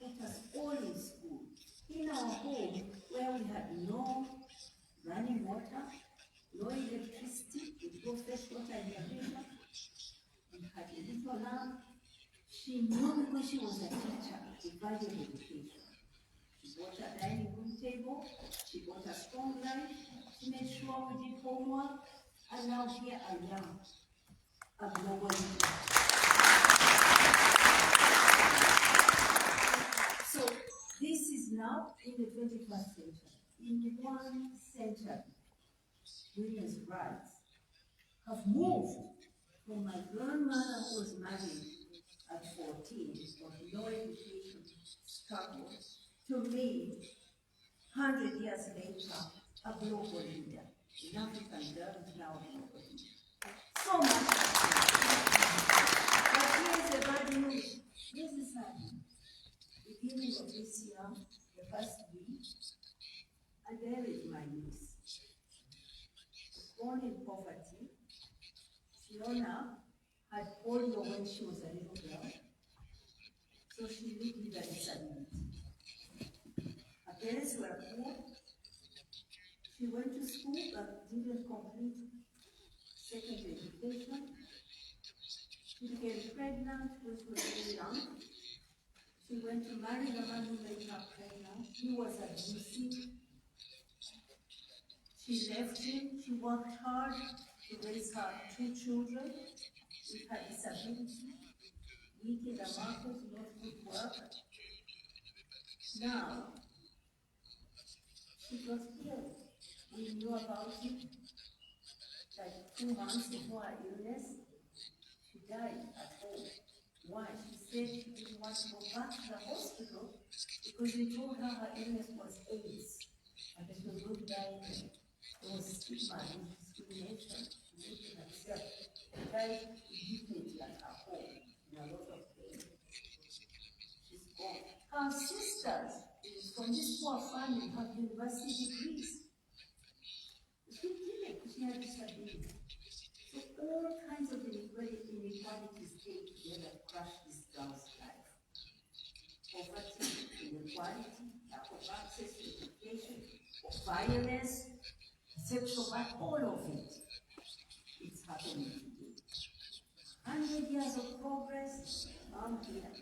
put us all in school, in our home where we had no running water, no electricity, with no fresh water in the river. We had a little lamp. She knew because she was a teacher, she valued education. She bought a dining room table, she bought a strong light, she made sure we did homework, and now here I am, a global leader. So this is now in the 21st century. In 1 century, women's rights have moved from my grandmother, who was married at 14, of no education, struggle, to me, 100 years later, a global leader. in African girl is now so much. But here's the bad news. This is happening. Beginning of this year, the first week, I buried my niece. Born in poverty, Fiona had polio when she was a little girl, so she lived with a disability. Her parents were poor. She went to school but didn't complete secondary education. She became pregnant when she was very young. She went to marry the man who made her pregnant. He was abusive. She left him. She worked hard to raise her 2 children with her disability. Weak in the market, not good work. Now, she got ill. We knew about it like 2 months before her illness. She died at home. Why? She said she didn't want to go back to the hospital because they told her her illness was AIDS and that she was going to die there. There was stigma and discrimination. She lived in herself. She died immediately at her home in a lot of pain. She's gone. Her sisters from this poor family have university degrees. She didn't. She had disability. So all kinds of inequalities came together to crush this girl's life. Poverty, inequality, lack of access to education, violence, sexual violence, all of it. It's happening today. 100 years of progress, I'm here.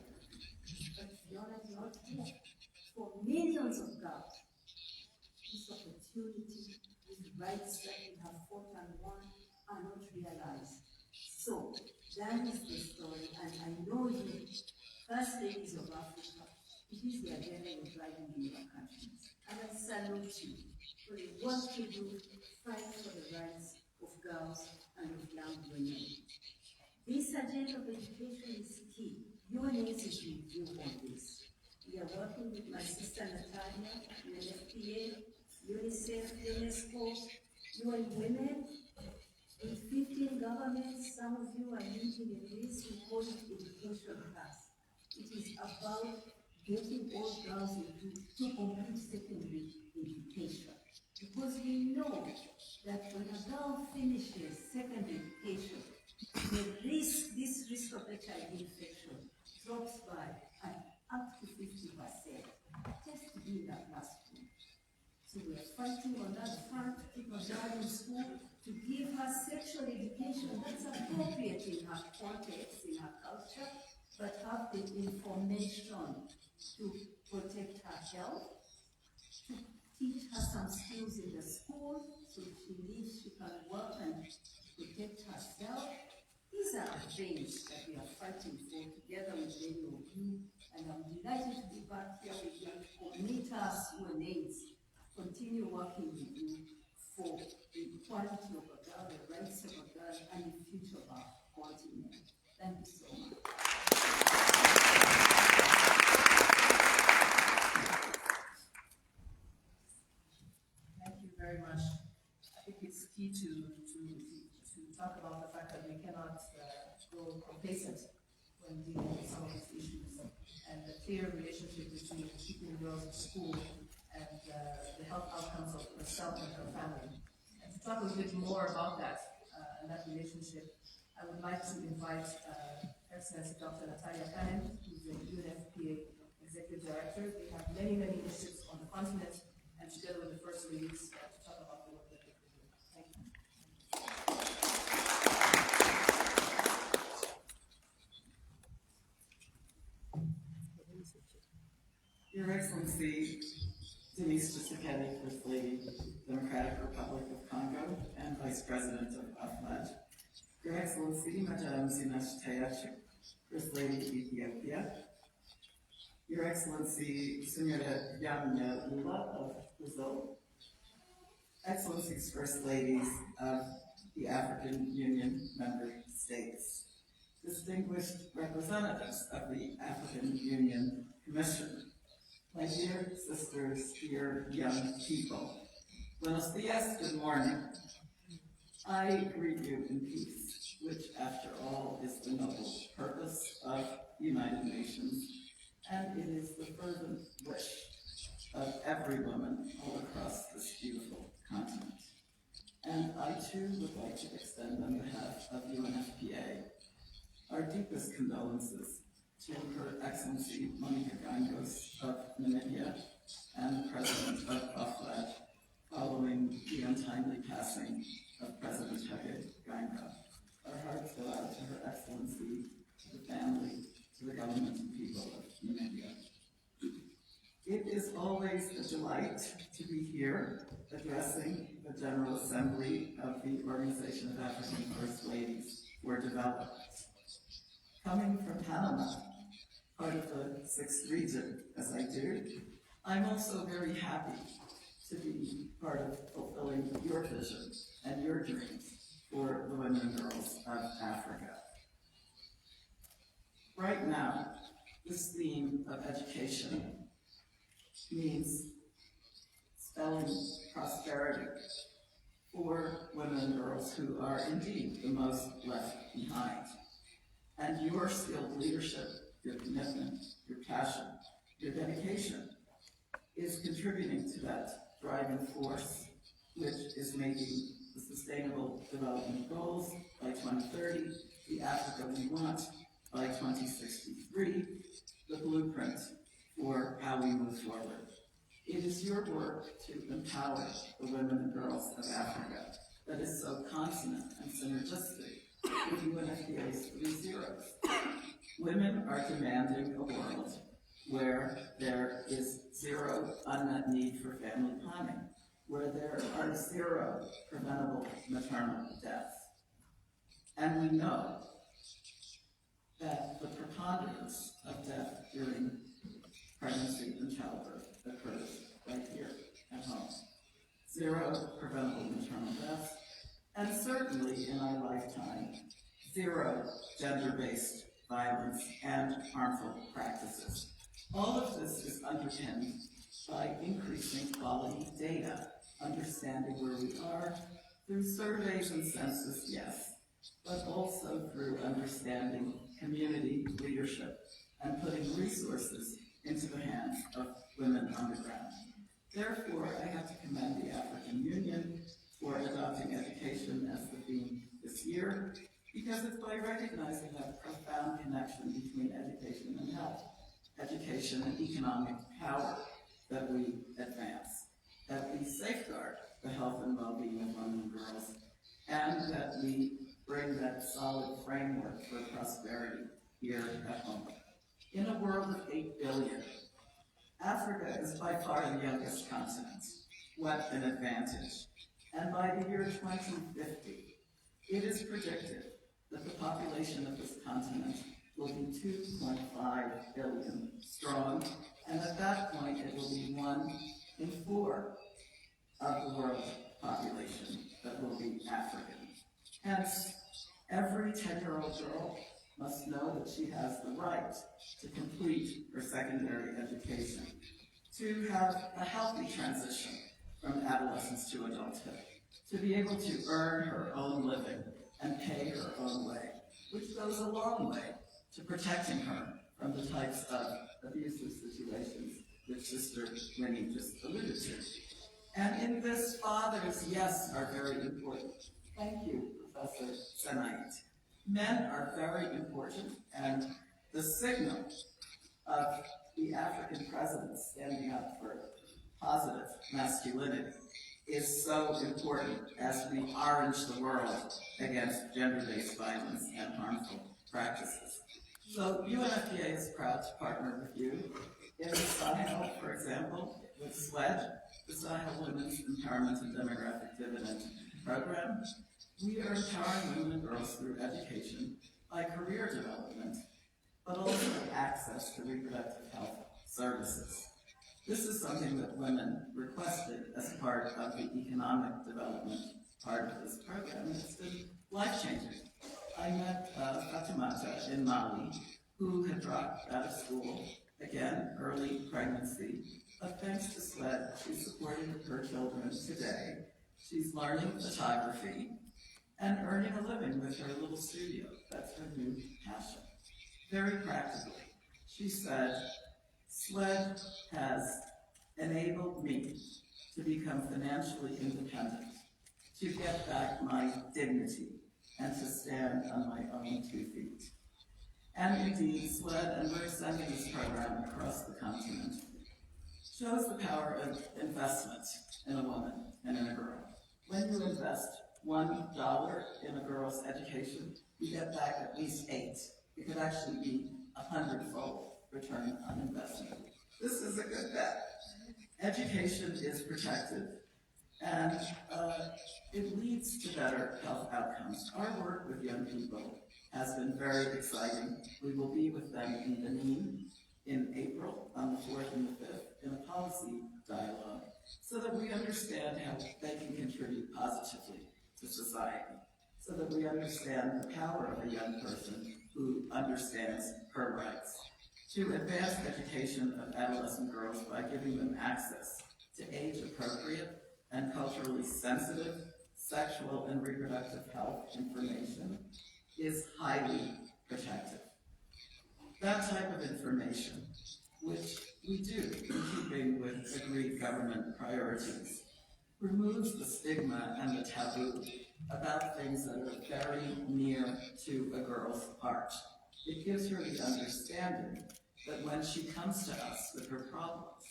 But Fiona is not here. For millions of girls, this opportunity, these rights that we have fought and won are not realized. So, that is the story, and I know you, First Ladies of Africa, it is the agenda you're driving in your countries. And I salute you for the work you do, fight for the rights of girls and of young women. This agenda of education is key. UNAIDS is with you on this. We are working with my sister Natalia, UNFPA, UNICEF, UNESCO, UN Women, in 15 governments. Some of you are living in this, we call it Education Plus. It is about getting all girls to complete secondary education. Because we know that when a girl finishes secondary education, this risk of HIV infection drops by up to 50%, just to be in that classroom. So we are fighting on that front to keep her girl in school, to give her sexual education that's appropriate in her context, in her culture, but have the information to protect her health, to teach her some skills in the school, so she leaves, she can work and protect herself. These are things that we are fighting for together with many of you, and I'm delighted to be back here with you to commit us UNAIDS, continue working with you for the equality of a girl, the rights of a girl, and the future of our continent. Thank you so much. Thank you very much. I think it's key to talk about the fact that we cannot grow complacent when dealing with some of these issues, and the clear relationship between keeping girls in school and the health outcomes of herself and her family. And to talk a little bit more about that and that relationship, I would like to invite Excellency Dr. Natalia Kanem, who is the UNFPA Executive Director. They have many, many initiatives on the continent, and together with the First Ladies, to talk about the work that they're doing. Thank you. Your Excellency, Denise Tshisekedi, First Lady, Democratic Republic of Congo, and Vice President of OAFLAD. Your Excellency, Madame Zinashe Tayachi, First Lady of Ethiopia. Your Excellency, Senora Yamina Lula of Brazil. Excellencies, First Ladies of the African Union member states. Distinguished representatives of the African Union Commission. My dear sisters, dear young people, Buenos dias, good morning. I greet you in peace, which after all is the noble purpose of the United Nations, and it is the fervent wish of every woman all across this beautiful continent. And I too would like to extend on behalf of UNFPA our deepest condolences to Her Excellency Monica Gangos of Namibia and the President of OAFLAD following the untimely passing of President 𝐂𝐿𝐿. Our hearts go out to Her Excellency, to the family, to the government and people of Namibia. It is always a delight to be here addressing the General Assembly of the Organization of African First Ladies for Development. Coming from Panama, part of the 6th region, as I do, I'm also very happy to be part of fulfilling your vision and your dreams for the women and girls of Africa. Right now, this theme of education means spelling prosperity for women and girls who are indeed the most left behind. And your skilled leadership, your commitment, your passion, your dedication is contributing to that driving force, which is making the Sustainable Development Goals by 2030, the Africa we want by 2063, the blueprint for how we move forward. It is your work to empower the women and girls of Africa that is so consonant and synergistic with UNFPA's 3 zeros. Women are demanding a world where there is zero unmet need for family planning, where there are 0 preventable maternal deaths. And we know that the preponderance of death during pregnancy and childbirth occurs right here at home. 0 preventable maternal deaths, and certainly in our lifetime, 0 gender-based violence and harmful practices. All of this is underpinned by increasing quality data, understanding where we are through surveys and census, yes, but also through understanding community leadership and putting resources into the hands of women on the ground. Therefore, I have to commend the African Union for adopting education as the theme this year, because it's by recognizing that profound connection between education and health, education and economic power, that we advance, that we safeguard the health and well-being of women and girls, and that we bring that solid framework for prosperity here at home. In a world of 8 billion, Africa is by far the youngest continent. What an advantage. And by the year 2050, it is predicted that the population of this continent will be 2.5 billion strong, and at that point it will be 1 in 4 of the world population that will be African. Hence, every 10-year-old girl must know that she has the right to complete her secondary education, to have a healthy transition from adolescence to adulthood, to be able to earn her own living and pay her own way, which goes a long way to protecting her from the types of abusive situations which Sister Winnie just alluded to. And in this, fathers, yes, are very important. Thank you, Professor Senait. Men are very important, and the signal of the African president standing up for positive masculinity is so important as we orange the world against gender-based violence and harmful practices. So UNFPA is proud to partner with you in the Sahel, for example, with SWED, the Sahel Women's Empowerment and Demographic Dividend Program. We are empowering women and girls through education by career development, but also access to reproductive health services. This is something that women requested as part of the economic development part of this program, and it's been life-changing. I met Fatima in Mali, who had dropped out of school again, early pregnancy. But thanks to SLED, she's supporting her children today. She's learning photography and earning a living with her little studio. That's her new passion. Very practically, she said, SLED has enabled me to become financially independent, to get back my dignity, and to stand on my own 2 feet. And indeed, SLED, and we're extending this program across the continent, shows the power of investment in a woman and in a girl. When you invest $1 in a girl's education, you get back at least 8. It could actually be 100-fold return on investment. This is a good bet. Education is protected, and it leads to better health outcomes. Our work with young people has been very exciting. We will be with them in Benin in April, on the 4th and the 5th, in a policy dialogue, so that we understand how they can contribute positively to society, so that we understand the power of a young person who understands her rights, to advance education of adolescent girls by giving them access to age-appropriate and culturally sensitive sexual and reproductive health information is highly protective. That type of information, which we do in keeping with agreed government priorities, removes the stigma and the taboo about things that are very near to a girl's heart. It gives her the understanding that when she comes to us with her problems,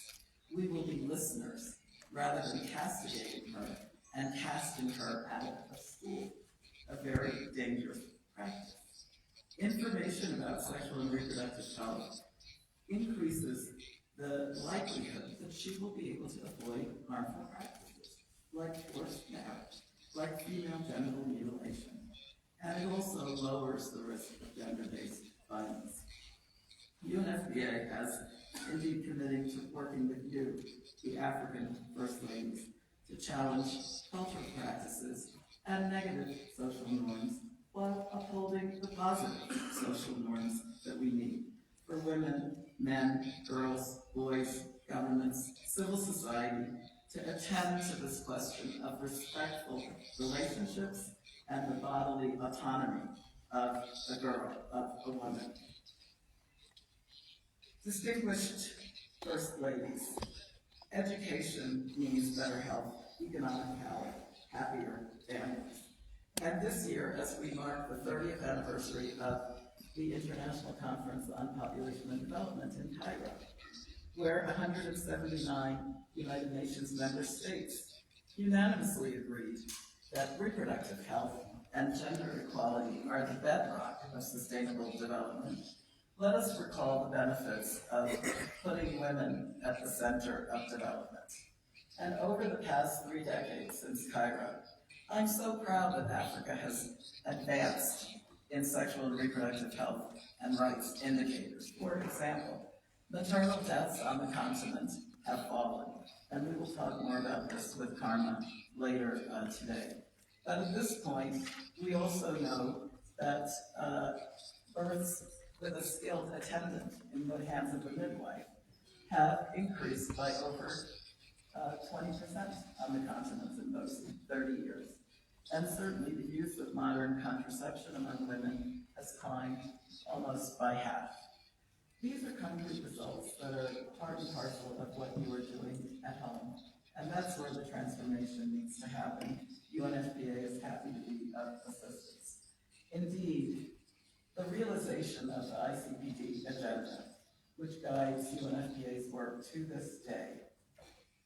we will be listeners rather than castigating her and casting her out of school, a very dangerous practice. Information about sexual and reproductive health increases the likelihood that she will be able to avoid harmful practices, like forced marriage, like female genital mutilation, and it also lowers the risk of gender-based violence. UNFPA has indeed committed to working with you, the African First Ladies, to challenge cultural practices and negative social norms while upholding the positive social norms that we need for women, men, girls, boys, governments, civil society to attend to this question of respectful relationships and the bodily autonomy of a girl, of a woman. Distinguished First Ladies, education means better health, economic power, happier families. And this year, as we mark the 30th anniversary of the International Conference on Population and Development in Cairo, where 179 United Nations member states unanimously agreed that reproductive health and gender equality are the bedrock of sustainable development, let us recall the benefits of putting women at the center of development. And over the past 3 decades since Cairo, I'm so proud that Africa has advanced in sexual and reproductive health and rights indicators. For example, maternal deaths on the continent have fallen, and we will talk more about this with Karma later today. But at this point, we also know that births with a skilled attendant in the hands of a midwife have increased by over 20% on the continent in those 30 years. And certainly the use of modern contraception among women has climbed almost by half. These are concrete results that are part and parcel of what you are doing at home. And that's where the transformation needs to happen. UNFPA is happy to be of assistance. Indeed, the realization of the ICPD agenda, which guides UNFPA's work to this day,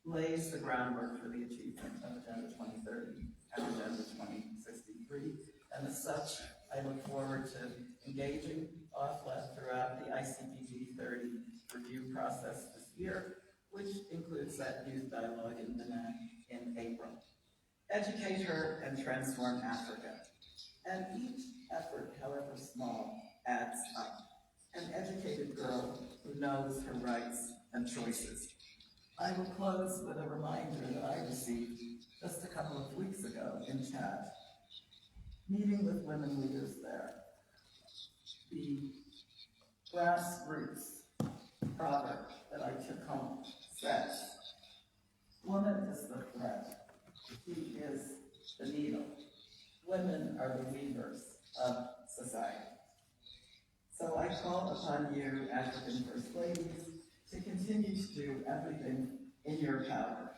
lays the groundwork for the achievement of Agenda 2030 and Agenda 2063. And as such, I look forward to engaging OAFLAD throughout the ICPD 30 review process this year, which includes that youth dialogue in Benin in April. Educate her and transform Africa. And each effort, however small, adds up. An educated girl who knows her rights and choices. I will close with a reminder that I received just a couple of weeks ago in Chad, meeting with women leaders there. The grassroots proverb that I took home says, woman is the thread, he is the needle. Women are the weavers of society. So I call upon you, African First Ladies, to continue to do everything in your power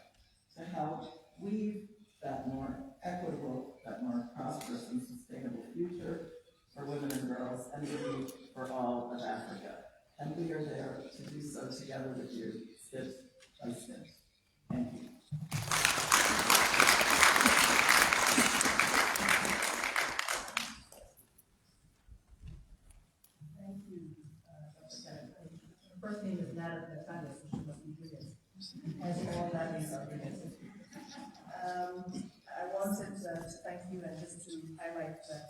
to help weave that more equitable, that more prosperous and sustainable future for women and girls, and indeed for all of Africa. And we are there to do so together with you, stitch by stitch. Thank you. Thank you, Dr. Kenneth. Her first name is Maada, so she must be British, as all Maddies are British. I wanted to thank you and just to highlight that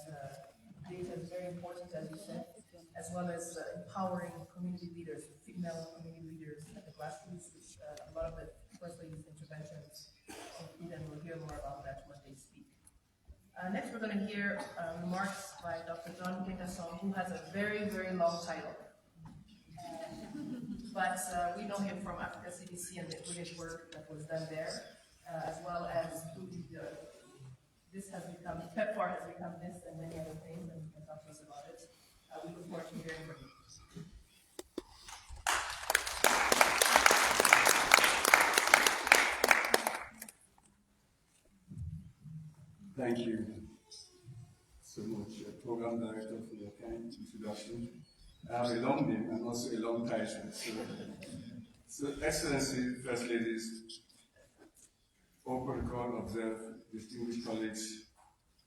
data is very important, as you said, as well as empowering community leaders, female community leaders at the grassroots, which a lot of the First Lady's interventions include, and we'll hear more about that when they speak. Next, we're going to hear remarks by Dr. John Gingasong, who has a very, very long title. But we know him from Africa CDC and the brilliant work that was done there, as well as this has become, PEPFAR has become this and many other things, and you can talk to us about it. We look forward to hearing from you. Thank you so much, Program Director, for your kind introduction. I have a long name and also a long title. So Excellency, First Ladies, all protocol observed, distinguished colleagues,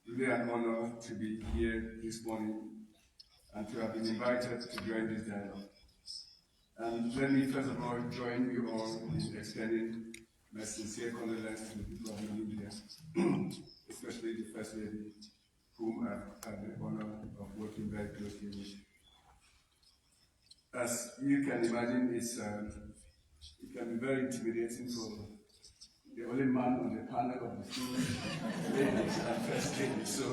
really an honor to be here this morning and to have been invited to join this dialogue. And let me first of all join you all in extending my sincere condolences to the people of Namibia, especially the First Lady, whom I've had the honor of working very closely with. As you can imagine, it can be very intimidating for the only man on the panel of the two ladies and First Lady. So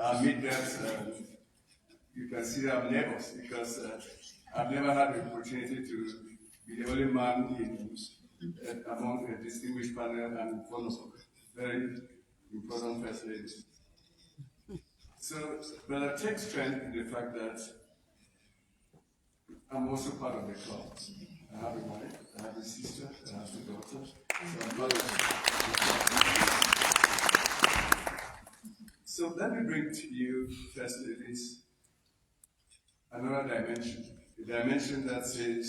amid that, you can see I'm nervous because I've never had the opportunity to be the only man among a distinguished panel and in front of very important First Ladies. So, but I take strength in the fact that I'm also part of the club. I have a wife, I have a sister, I have a daughter. So I'm part of So let me bring to you, First Ladies, another dimension. A dimension that says,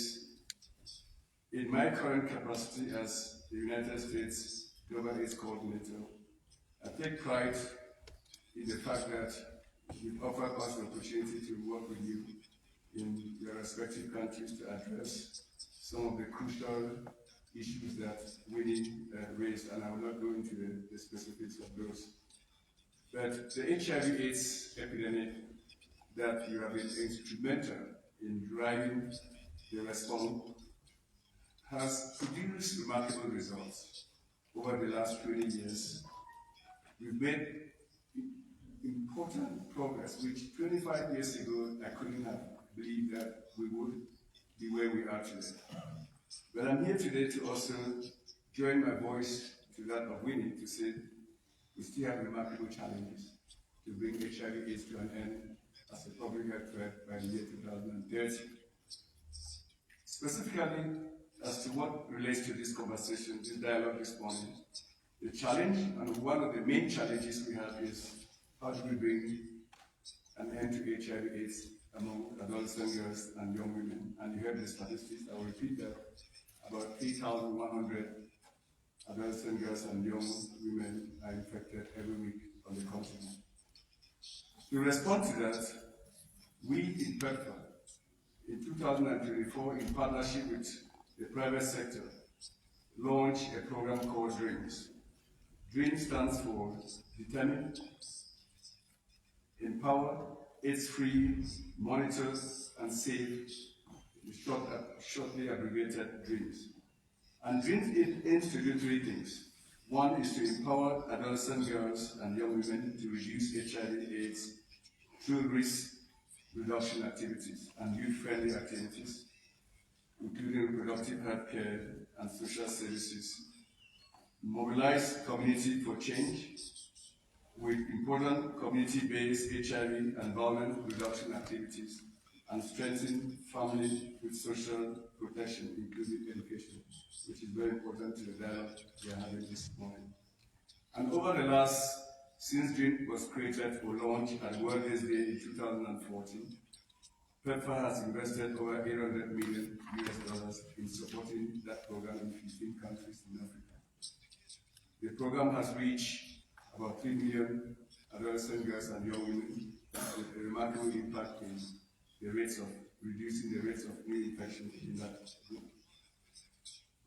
in my current capacity as the United States Global AIDS Coordinator, I take pride in the fact that you've offered us the opportunity to work with you in your respective countries to address some of the crucial issues that Winnie raised, and I will not go into the specifics of those. But the HIV/AIDS epidemic that you have been instrumental in driving the response has produced remarkable results over the last 20 years. We've made important progress, which 25 years ago I couldn't have believed that we would be where we are today. But I'm here today to also join my voice to that of Winnie to say we still have remarkable challenges to bring HIV/AIDS to an end as a public health threat by the year 2030. Specifically, as to what relates to this conversation, this dialogue this morning, the challenge, and one of the main challenges we have is how do we bring an end to HIV/AIDS among adolescent girls and young women. And you heard the statistics, I will repeat that. About 8,100 adolescent girls and young women are infected every week on the continent. To respond to that, we in PEPFAR, in 2024, in partnership with the private sector, launched a program called DREAMS. DREAMS stands for Determine, Empower, AIDS-Free, Monitor, and Save, shortly abbreviated DREAMS. And DREAMS aims to do three things. One is to empower adolescent girls and young women to reduce HIV/AIDS through risk reduction activities and youth-friendly activities. including reproductive health care and social services, mobilize community for change with important community-based HIV and violence reduction activities, and strengthen family with social protection, including education, which is very important to the dialogue we are having this morning. And over the last, since DREAM was created or launched at World AIDS Day in 2014, PEPFAR has invested over $800 million in supporting that program in 15 countries in Africa. The program has reached about 3 million adolescent girls and young women, with a remarkable impact in the rates of reducing the rates of new infection in that group.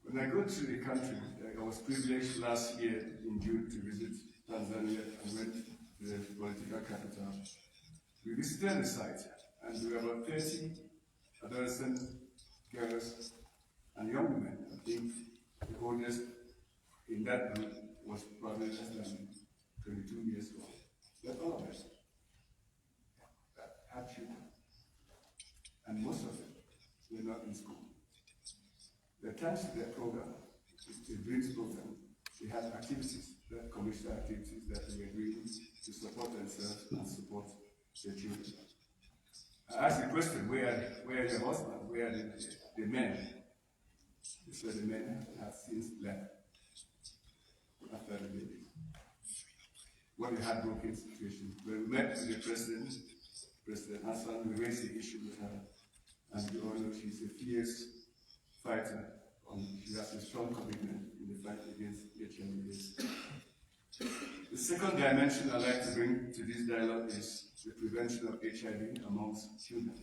When I go to the country, I was privileged last year in June to visit Tanzania and went to the political capital. We visited the site, and there were about 30 adolescent girls and young women. I think the oldest in that group was probably less than 22 years old. But all of us had children, and most of them were not in school. The thanks to their program, the DREAMS program, they had activities, that commercial activities that they were doing to support themselves and support their children. I asked the question, where are your husbands? Where are the men? They said the men have since left after the baby. What a heartbroken situation. When we met with the President Hassan, we raised the issue with her, and you all know she's a fierce fighter. She has a strong commitment in the fight against HIV/AIDS. The second dimension I'd like to bring to this dialogue is the prevention of HIV amongst children.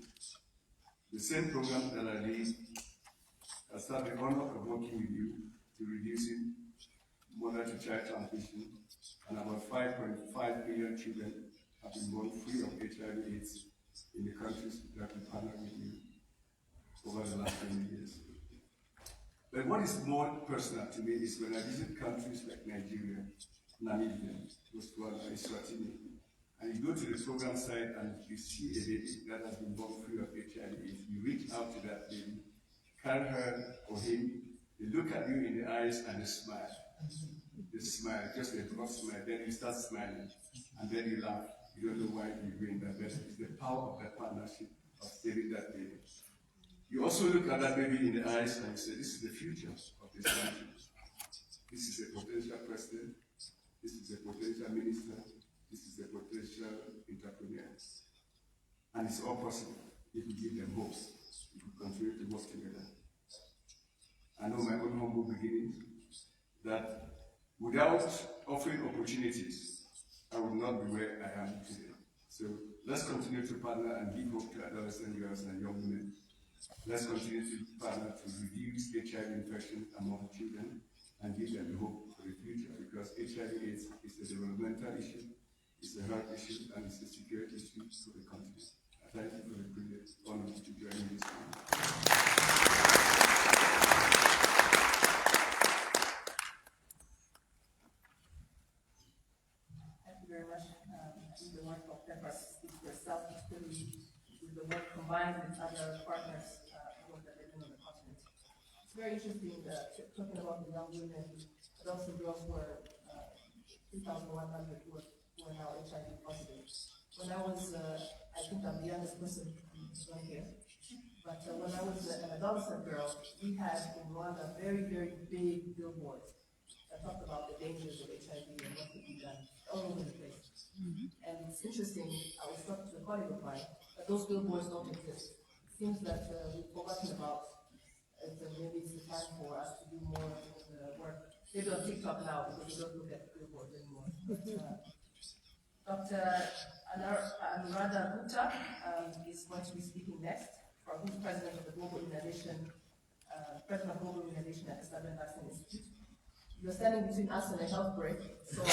The same program that I lead has had the honor of working with you to reducing mother-to-child transmission, and about 5.5 million children have been born free of HIV/AIDS in the countries that we partner with you over the last 20 years. But what is more personal to me is when I visit countries like Nigeria, Namibia, Botswana, Eswatini, and you go to the program site and you see a baby that has been born free of HIV/AIDS, you reach out to that baby, carry her or him, they look at you in the eyes and they smile. They smile, just a broad smile, then you start smiling, and then you laugh. You don't know why you're doing that, but it's the power of that partnership of saving that baby. You also look at that baby in the eyes and you say, this is the future of this country. This is a potential president, this is a potential minister, this is a potential entrepreneur. And it's all possible if we give them hope, if we continue to work together. I know my own humble beginnings, that without offering opportunities, I would not be where I am today. So let's continue to partner and give hope to adolescent girls and young women. Let's continue to partner to reduce HIV infection among children and give them the hope for the future, because HIV/AIDS is a developmental issue, it's a health issue, and it's a security issue for the continent. I thank you for the privilege, honor to join me this morning. Thank you very much. I think the work of PEPFAR speaks for itself, particularly with the work combined with other partners that they're doing on the continent. It's very interesting talking about the young women, but also girls were 3,100 who are now HIV positive. When I was, I think I'm the youngest person right here, but when I was an adolescent girl, we had in Rwanda very, very big billboards that talked about the dangers of HIV and what could be done all over the place. And it's interesting, I was talking to a colleague of mine, that those billboards don't exist. It seems that we've forgotten about it, and maybe it's the time for us to do more work. Maybe on TikTok now, because we don't look at billboards anymore. Dr. Anuradha Gupta is going to be speaking next, who's president of the Global Immunization, president of Global Immunization at the Standard Vaccine Institute. You're standing between us and a health break, so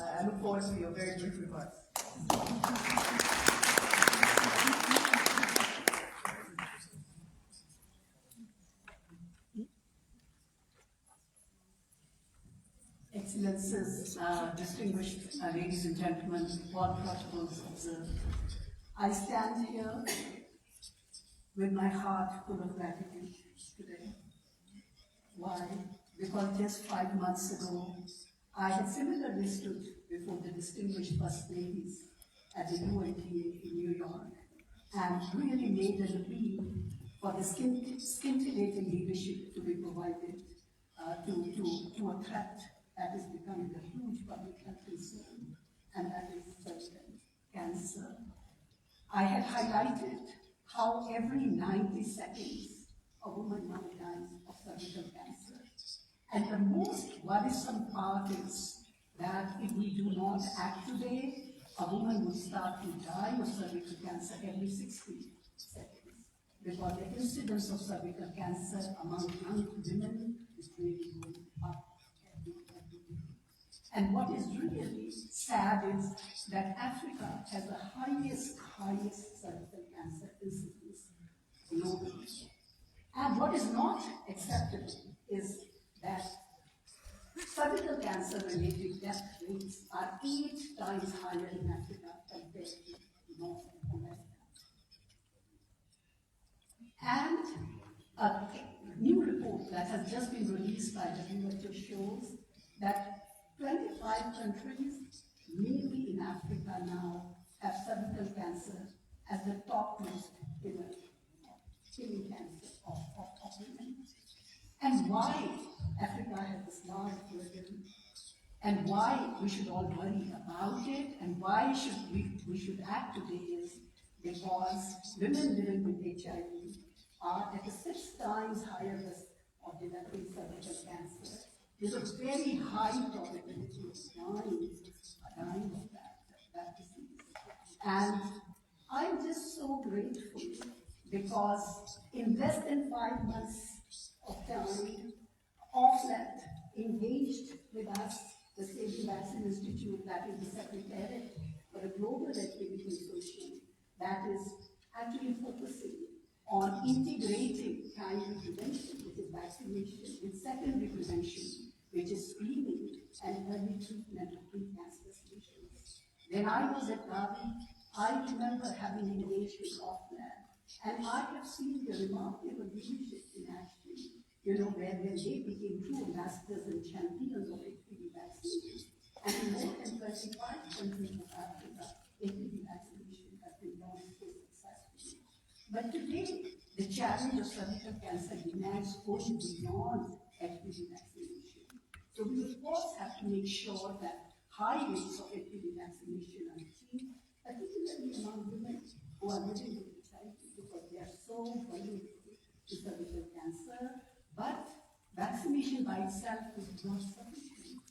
I look forward to your very brief remarks. Excellencies, distinguished ladies and gentlemen, all protocols observed. I stand here with my heart full of gratitude today. Why? Because just 5 months ago, I had similarly stood before the distinguished First Ladies at the UNTA in New York and really made an appeal for the scintillating leadership to be provided to a threat that is becoming a huge public health concern, and that is cervical cancer. I had highlighted how every 90 seconds a woman now dies of cervical cancer. And the most worrisome part is that if we do not act today, a woman will start to die of cervical cancer every 60 seconds. Because the incidence of cervical cancer among young women is really going up every day. And what is really sad is that Africa has the highest cervical cancer incidence globally. And what is not acceptable is that cervical cancer-related death rates are 8 times higher in Africa compared to North America. And a new report that has just been released by WHO shows that 25 countries, mainly in Africa now, have cervical cancer as the topmost killer, killing cancer of women. And why Africa has this large burden, and why we should all worry about it, and why we should act today is because women living with HIV are at a 6 times higher risk of developing cervical cancer. There's a very high probability of dying of that disease. And I'm just so grateful because in less than 5 months of time, OAFLAD engaged with us, the Safety Vaccine Institute, that is the Secretariat for the Global Activity Consortium, that is actually focusing on integrating primary prevention, which is vaccination, with secondary prevention, which is screening and early treatment of pre-cancer patients. When I was at Gavi, I remember having engaged with OAFLAD, and I have seen the remarkable leadership in action, where they became true ambassadors and champions of HPV vaccines. And in more than 35 countries of Africa, HPV vaccination has been launched so successfully. But today, the challenge of cervical cancer demands going beyond HPV vaccination. So we of course have to make sure that high rates of HPV vaccination are achieved, particularly among women who are living with HIV, because they are so vulnerable to cervical cancer. But vaccination by itself is not sufficient.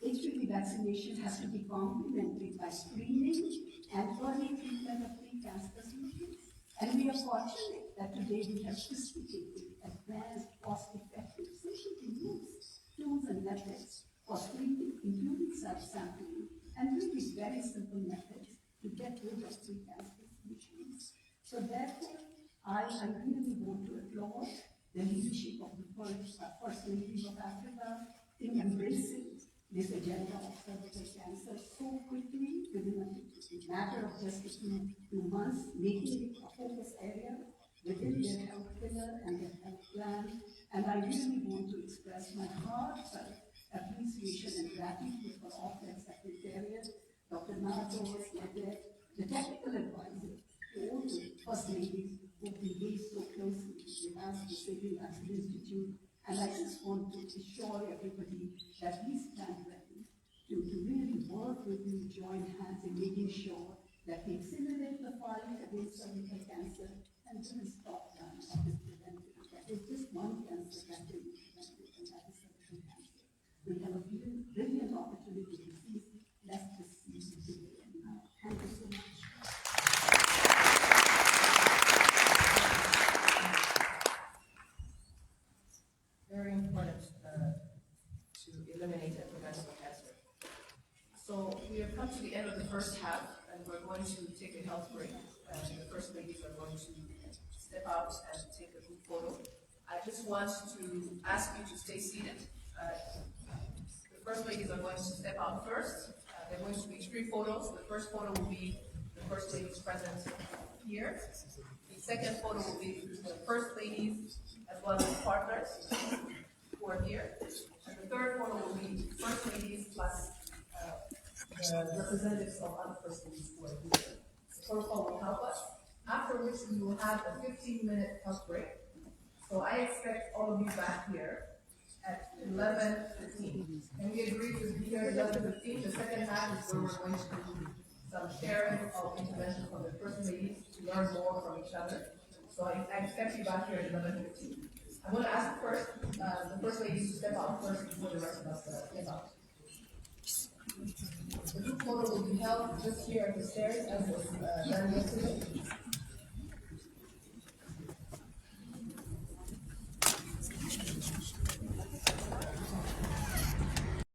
HPV vaccination has to be complemented by screening and early treatment of pre-cancer lesions. And we are fortunate that today we have sophisticated, advanced, cost-effective, simple-to-use tools and methods for screening, including self-sampling, and really very simple methods to get rid of pre-cancer lesions. So therefore, I really want to applaud the leadership of the First Ladies of Africa in embracing this agenda of cervical cancer so quickly, within a matter of just a few months, making it a focus area within their health pillar and their health plan. And I really want to express my heartfelt appreciation and gratitude for OAFLAD Secretariat, Dr. Maada, the technical advisor, all the First Ladies who engaged so closely with us, the Safety Vaccine Institute. And I just want to assure everybody that we stand ready to really work with you, join hands in making sure that we accelerate the fight against cervical cancer and then stop that of this preventive. It's just one cancer that can be prevented, and that is cervical cancer. We have a brilliant opportunity to seize. Let's just seize it today. Thank you so much. Very important to eliminate and prevent cancer. So we have come to the end of the first half, and we're going to take a health break. The First Ladies are going to step out and take a group photo. I just want to ask you to stay seated. The First Ladies are going to step out first. There are going to be 3 photos. The first photo will be the First Ladies present here. The second photo will be the first ladies as well as partners who are here. And the third photo will be first ladies plus the representatives of other first ladies who are here. The protocol will help us, after which we will have a 15-minute health break. So I expect all of you back here at 11:15. And we agreed to be here at 11:15. The second half is where we're going to do some sharing of intervention from the first ladies to learn more from each other. So I expect you back here at 11:15. I'm going to ask first, the first ladies to step out first before the rest of us step out. The group photo will be held just here at the stairs as was done yesterday.